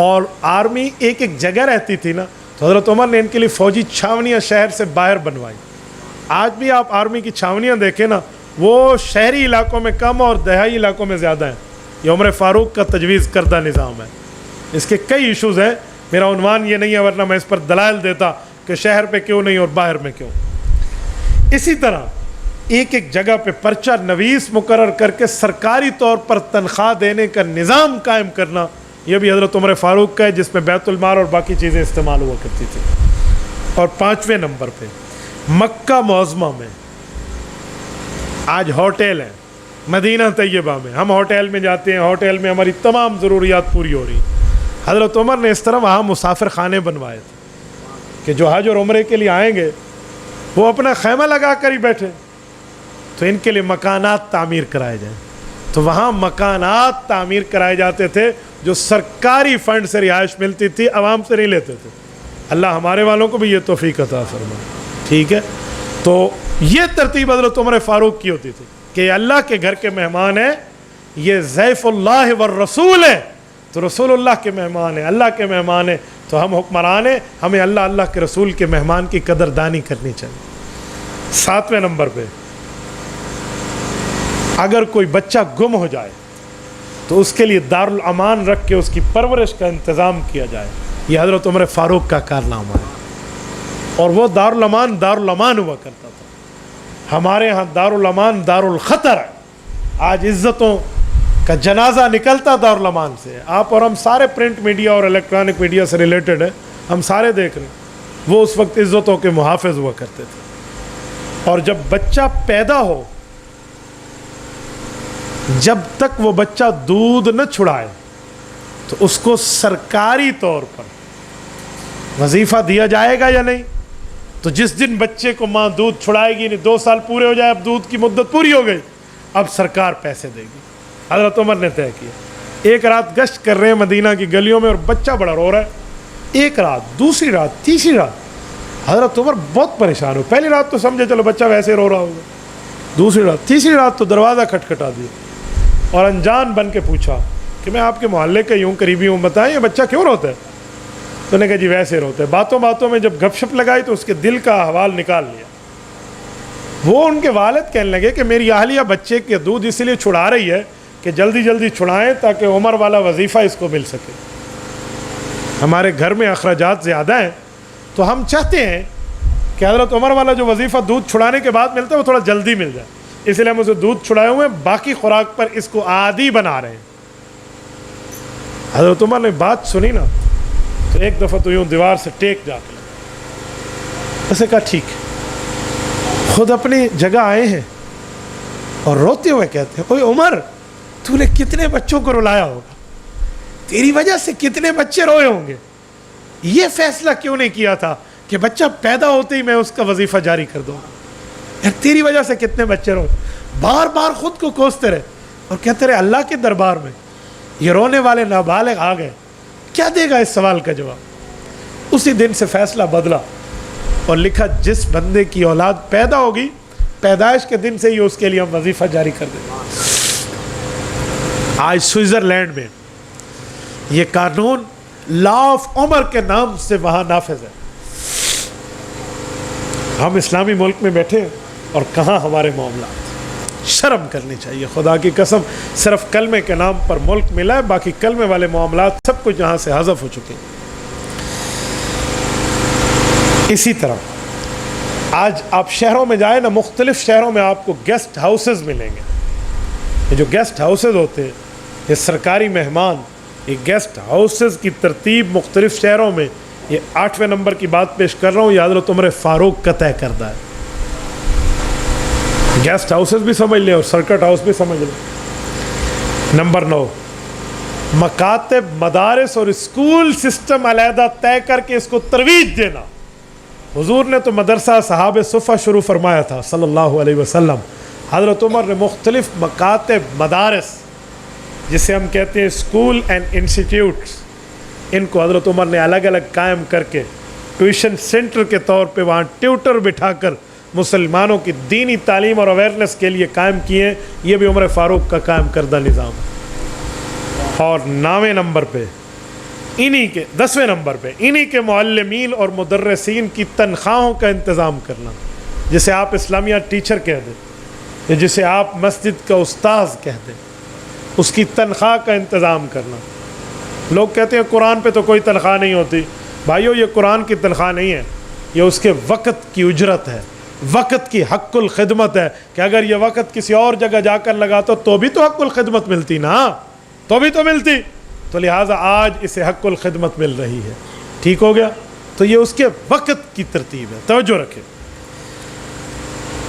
اور آرمی ایک ایک جگہ رہتی تھی نا, تو حضرت عمر نے ان کے لیے فوجی چھاونیاں شہر سے باہر بنوائی. آج بھی آپ آرمی کی چھاونیاں دیکھیں نا, وہ شہری علاقوں میں کم اور دیہی علاقوں میں زیادہ ہیں. یہ عمر فاروق کا تجویز کردہ نظام ہے. اس کے کئی ایشوز ہیں, میرا عنوان یہ نہیں ہے, ورنہ میں اس پر دلائل دیتا کہ شہر پہ کیوں نہیں اور باہر میں کیوں. اسی طرح ایک ایک جگہ پہ پرچہ نویس مقرر کر کے سرکاری طور پر تنخواہ دینے کا نظام قائم کرنا, یہ بھی حضرت عمر فاروق کا ہے, جس میں بیت المال اور باقی چیزیں استعمال ہوا کرتی تھی. اور 5ویں نمبر پہ مکہ معظمہ میں آج ہوٹل ہیں, مدینہ طیبہ میں ہم ہوٹل میں جاتے ہیں, ہوٹل میں ہماری تمام ضروریات پوری ہو رہی. حضرت عمر نے اس طرح وہاں مسافر خانے بنوائے تھے کہ جو حج اور عمرے کے لیے آئیں گے وہ اپنا خیمہ لگا کر ہی بیٹھے, تو ان کے لیے مکانات تعمیر کرائے جائیں. تو وہاں مکانات تعمیر کرائے جاتے تھے جو سرکاری فنڈ سے رہائش ملتی تھی, عوام سے نہیں لیتے تھے. اللہ ہمارے والوں کو بھی یہ توفیق عطا فرمائے. ٹھیک ہے, تو یہ ترتیب حضرت عمر فاروق کی ہوتی تھی کہ اللہ کے گھر کے مہمان ہیں, یہ ضیف اللہ والرسول ہے, تو رسول اللہ کے مہمان ہیں, اللہ کے مہمان ہیں, تو ہم حکمران ہیں, ہمیں اللہ کے رسول کے مہمان کی قدردانی کرنی چاہیے. 7ویں نمبر پہ اگر کوئی بچہ گم ہو جائے تو اس کے لیے دارالامان رکھ کے اس کی پرورش کا انتظام کیا جائے. یہ حضرت عمر فاروق کا کارنامہ ہے. اور وہ دارالامان ہوا کرتا تھا. ہمارے ہاں دارالامان دارالخطر ہے. آج عزتوں کا جنازہ نکلتا دارالامان سے. آپ اور ہم سارے پرنٹ میڈیا اور الیکٹرانک میڈیا سے ریلیٹڈ ہیں, ہم سارے دیکھ رہے ہیں. وہ اس وقت عزتوں کے محافظ ہوا کرتے تھے. اور جب بچہ پیدا ہو, جب تک وہ بچہ دودھ نہ چھڑائے تو اس کو سرکاری طور پر وظیفہ دیا جائے گا یا نہیں. تو جس دن بچے کو ماں دودھ چھڑائے گی, نہیں 2 سال پورے ہو جائے, اب دودھ کی مدت پوری ہو گئی, اب سرکار پیسے دے گی. حضرت عمر نے طے کیا. ایک رات گشت کر رہے ہیں مدینہ کی گلیوں میں اور بچہ بڑا رو رہا ہے. ایک رات, دوسری رات, تیسری رات, حضرت عمر بہت پریشان ہو. پہلی رات تو سمجھے چلو بچہ ویسے رو رہا ہوگا, دوسری رات, تیسری رات تو دروازہ کھٹکھٹا دیا اور انجان بن کے پوچھا کہ میں آپ کے محلے کا یوں قریبی ہوں, بتائیں یہ بچہ کیوں روتا ہے؟ تو نے کہا جی ویسے روتا ہے. باتوں باتوں میں جب گپ شپ لگائی تو اس کے دل کا احوال نکال لیا. وہ ان کے والد کہنے لگے کہ میری اہلیہ بچے کے دودھ اس لیے چھڑا رہی ہے کہ جلدی جلدی چھڑائیں تاکہ عمر والا وظیفہ اس کو مل سکے. ہمارے گھر میں اخراجات زیادہ ہیں تو ہم چاہتے ہیں کہ حضرت عمر والا جو وظیفہ دودھ چھڑانے کے بعد ملتا ہے وہ تھوڑا جلدی مل جائے, اس لیے ہم اسے دودھ چھڑائے ہوئے ہیں, باقی خوراک پر اس کو عادی بنا رہے ہیں. حضرت عمر نے بات سنی نا تو ایک دفعہ تو یوں دیوار سے ٹیک جا کے اسے کہا ٹھیک ہے, خود اپنی جگہ آئے ہیں اور روتے ہوئے کہتے ہیں اوے عمر تو نے کتنے بچوں کو رلایا ہوگا, تیری وجہ سے کتنے بچے روئے ہوں گے. یہ فیصلہ کیوں نہیں کیا تھا کہ بچہ پیدا ہوتے ہی میں اس کا وظیفہ جاری کر دوں؟ یار تیری وجہ سے کتنے بچے روئے. بار بار خود کو کوستے رہے اور کہتے رہے اللہ کے دربار میں یہ رونے والے نابالغ آ گئے, کیا دے گا اس سوال کا جواب. اسی دن سے فیصلہ بدلا اور لکھا جس بندے کی اولاد پیدا ہوگی پیدائش کے دن سے ہی اس کے لیے ہم وظیفہ جاری کر دیں. آج سوئٹزرلینڈ میں یہ قانون لا آف عمر کے نام سے وہاں نافذ ہے. ہم اسلامی ملک میں بیٹھے اور کہاں ہمارے معاملات. شرم کرنی چاہیے خدا کی قسم. صرف کلمے کے نام پر ملک ملا ہے, باقی کلمے والے معاملات سب کچھ یہاں سے حذف ہو چکے ہیں. اسی طرح آج آپ شہروں میں جائیں نا, مختلف شہروں میں آپ کو گیسٹ ہاؤسز ملیں گے. یہ جو گیسٹ ہاؤسز ہوتے ہیں یہ سرکاری مہمان, یہ گیسٹ ہاؤسز کی ترتیب مختلف شہروں میں یہ 8ویں نمبر کی بات پیش کر رہا ہوں، یہ حضرت عمر فاروق کا طے کردہ ہے. گیسٹ ہاؤسز بھی سمجھ لیں اور سرکٹ ہاؤس بھی سمجھ لیں. نمبر 9، مکاتب، مدارس اور اسکول سسٹم علیحدہ طے کر کے اس کو ترویج دینا. حضور نے تو مدرسہ صحاب صفہ شروع فرمایا تھا صلی اللہ علیہ وسلم. حضرت عمر نے مختلف مکاتب، مدارس جسے ہم کہتے ہیں اسکول اینڈ انسٹیٹیوٹس، ان کو حضرت عمر نے الگ الگ قائم کر کے ٹیوشن سینٹر کے طور پہ وہاں ٹیوٹر بٹھا کر مسلمانوں کی دینی تعلیم اور اویئرنیس کے لیے قائم کیے. یہ بھی عمر فاروق کا قائم کردہ نظام ہے. اور 9ویں نمبر پہ انہی کے 10ویں نمبر پہ انہی کے معلمین اور مدرسین کی تنخواہوں کا انتظام کرنا، جسے آپ اسلامیہ ٹیچر کہہ دیں یا جسے آپ مسجد کا استاذ کہہ دیں، اس کی تنخواہ کا انتظام کرنا. لوگ کہتے ہیں قرآن پہ تو کوئی تنخواہ نہیں ہوتی. بھائیو، یہ قرآن کی تنخواہ نہیں ہے، یہ اس کے وقت کی اجرت ہے، وقت کی حق الخدمت ہے. کہ اگر یہ وقت کسی اور جگہ جا کر لگاتا تو بھی تو حق الخدمت ملتی نا، تو بھی تو ملتی. تو لہٰذا آج اسے حق الخدمت مل رہی ہے. ٹھیک ہو گیا؟ تو یہ اس کے وقت کی ترتیب ہے، توجہ رکھیں.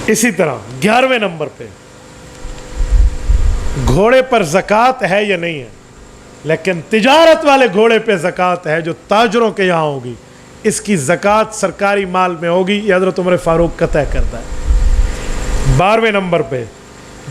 اسی طرح 11ویں نمبر پہ گھوڑے پر زکوٰۃ ہے یا نہیں ہے، لیکن تجارت والے گھوڑے پہ زکوٰۃ ہے جو تاجروں کے یہاں ہوگی. اس کی زکوٰۃ سرکاری مال میں ہوگی. یہ حضرت عمر فاروق کا طے کرتا ہے. 12ویں نمبر پہ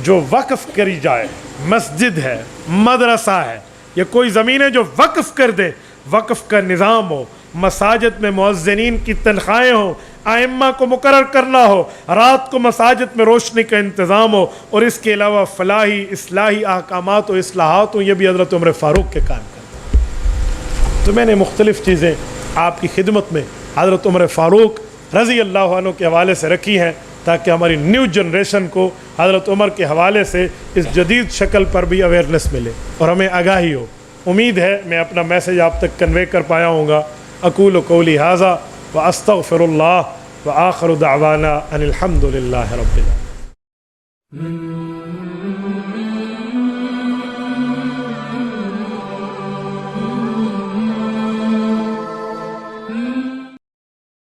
جو وقف کری جائے، مسجد ہے، مدرسہ ہے، یا کوئی زمین ہے جو وقف کر دے، وقف کا نظام ہو، مساجد میں مؤذنین کی تنخواہیں ہوں، ائمہ کو مقرر کرنا ہو، رات کو مساجد میں روشنی کا انتظام ہو، اور اس کے علاوہ فلاحی اصلاحی احکامات و اصلاحات ہوں، یہ بھی حضرت عمر فاروق کے قائم کرتا ہے. تو میں نے مختلف چیزیں آپ کی خدمت میں حضرت عمر فاروق رضی اللہ عنہ کے حوالے سے رکھی ہیں تاکہ ہماری نیو جنریشن کو حضرت عمر کے حوالے سے اس جدید شکل پر بھی اویئرنیس ملے اور ہمیں آگاہی ہو. امید ہے میں اپنا میسیج آپ تک کنوے کر پایا ہوں گا. اقول قولی ھذا واستغفر اللہ وآخر دعوانا ان الحمد للہ رب العالمین.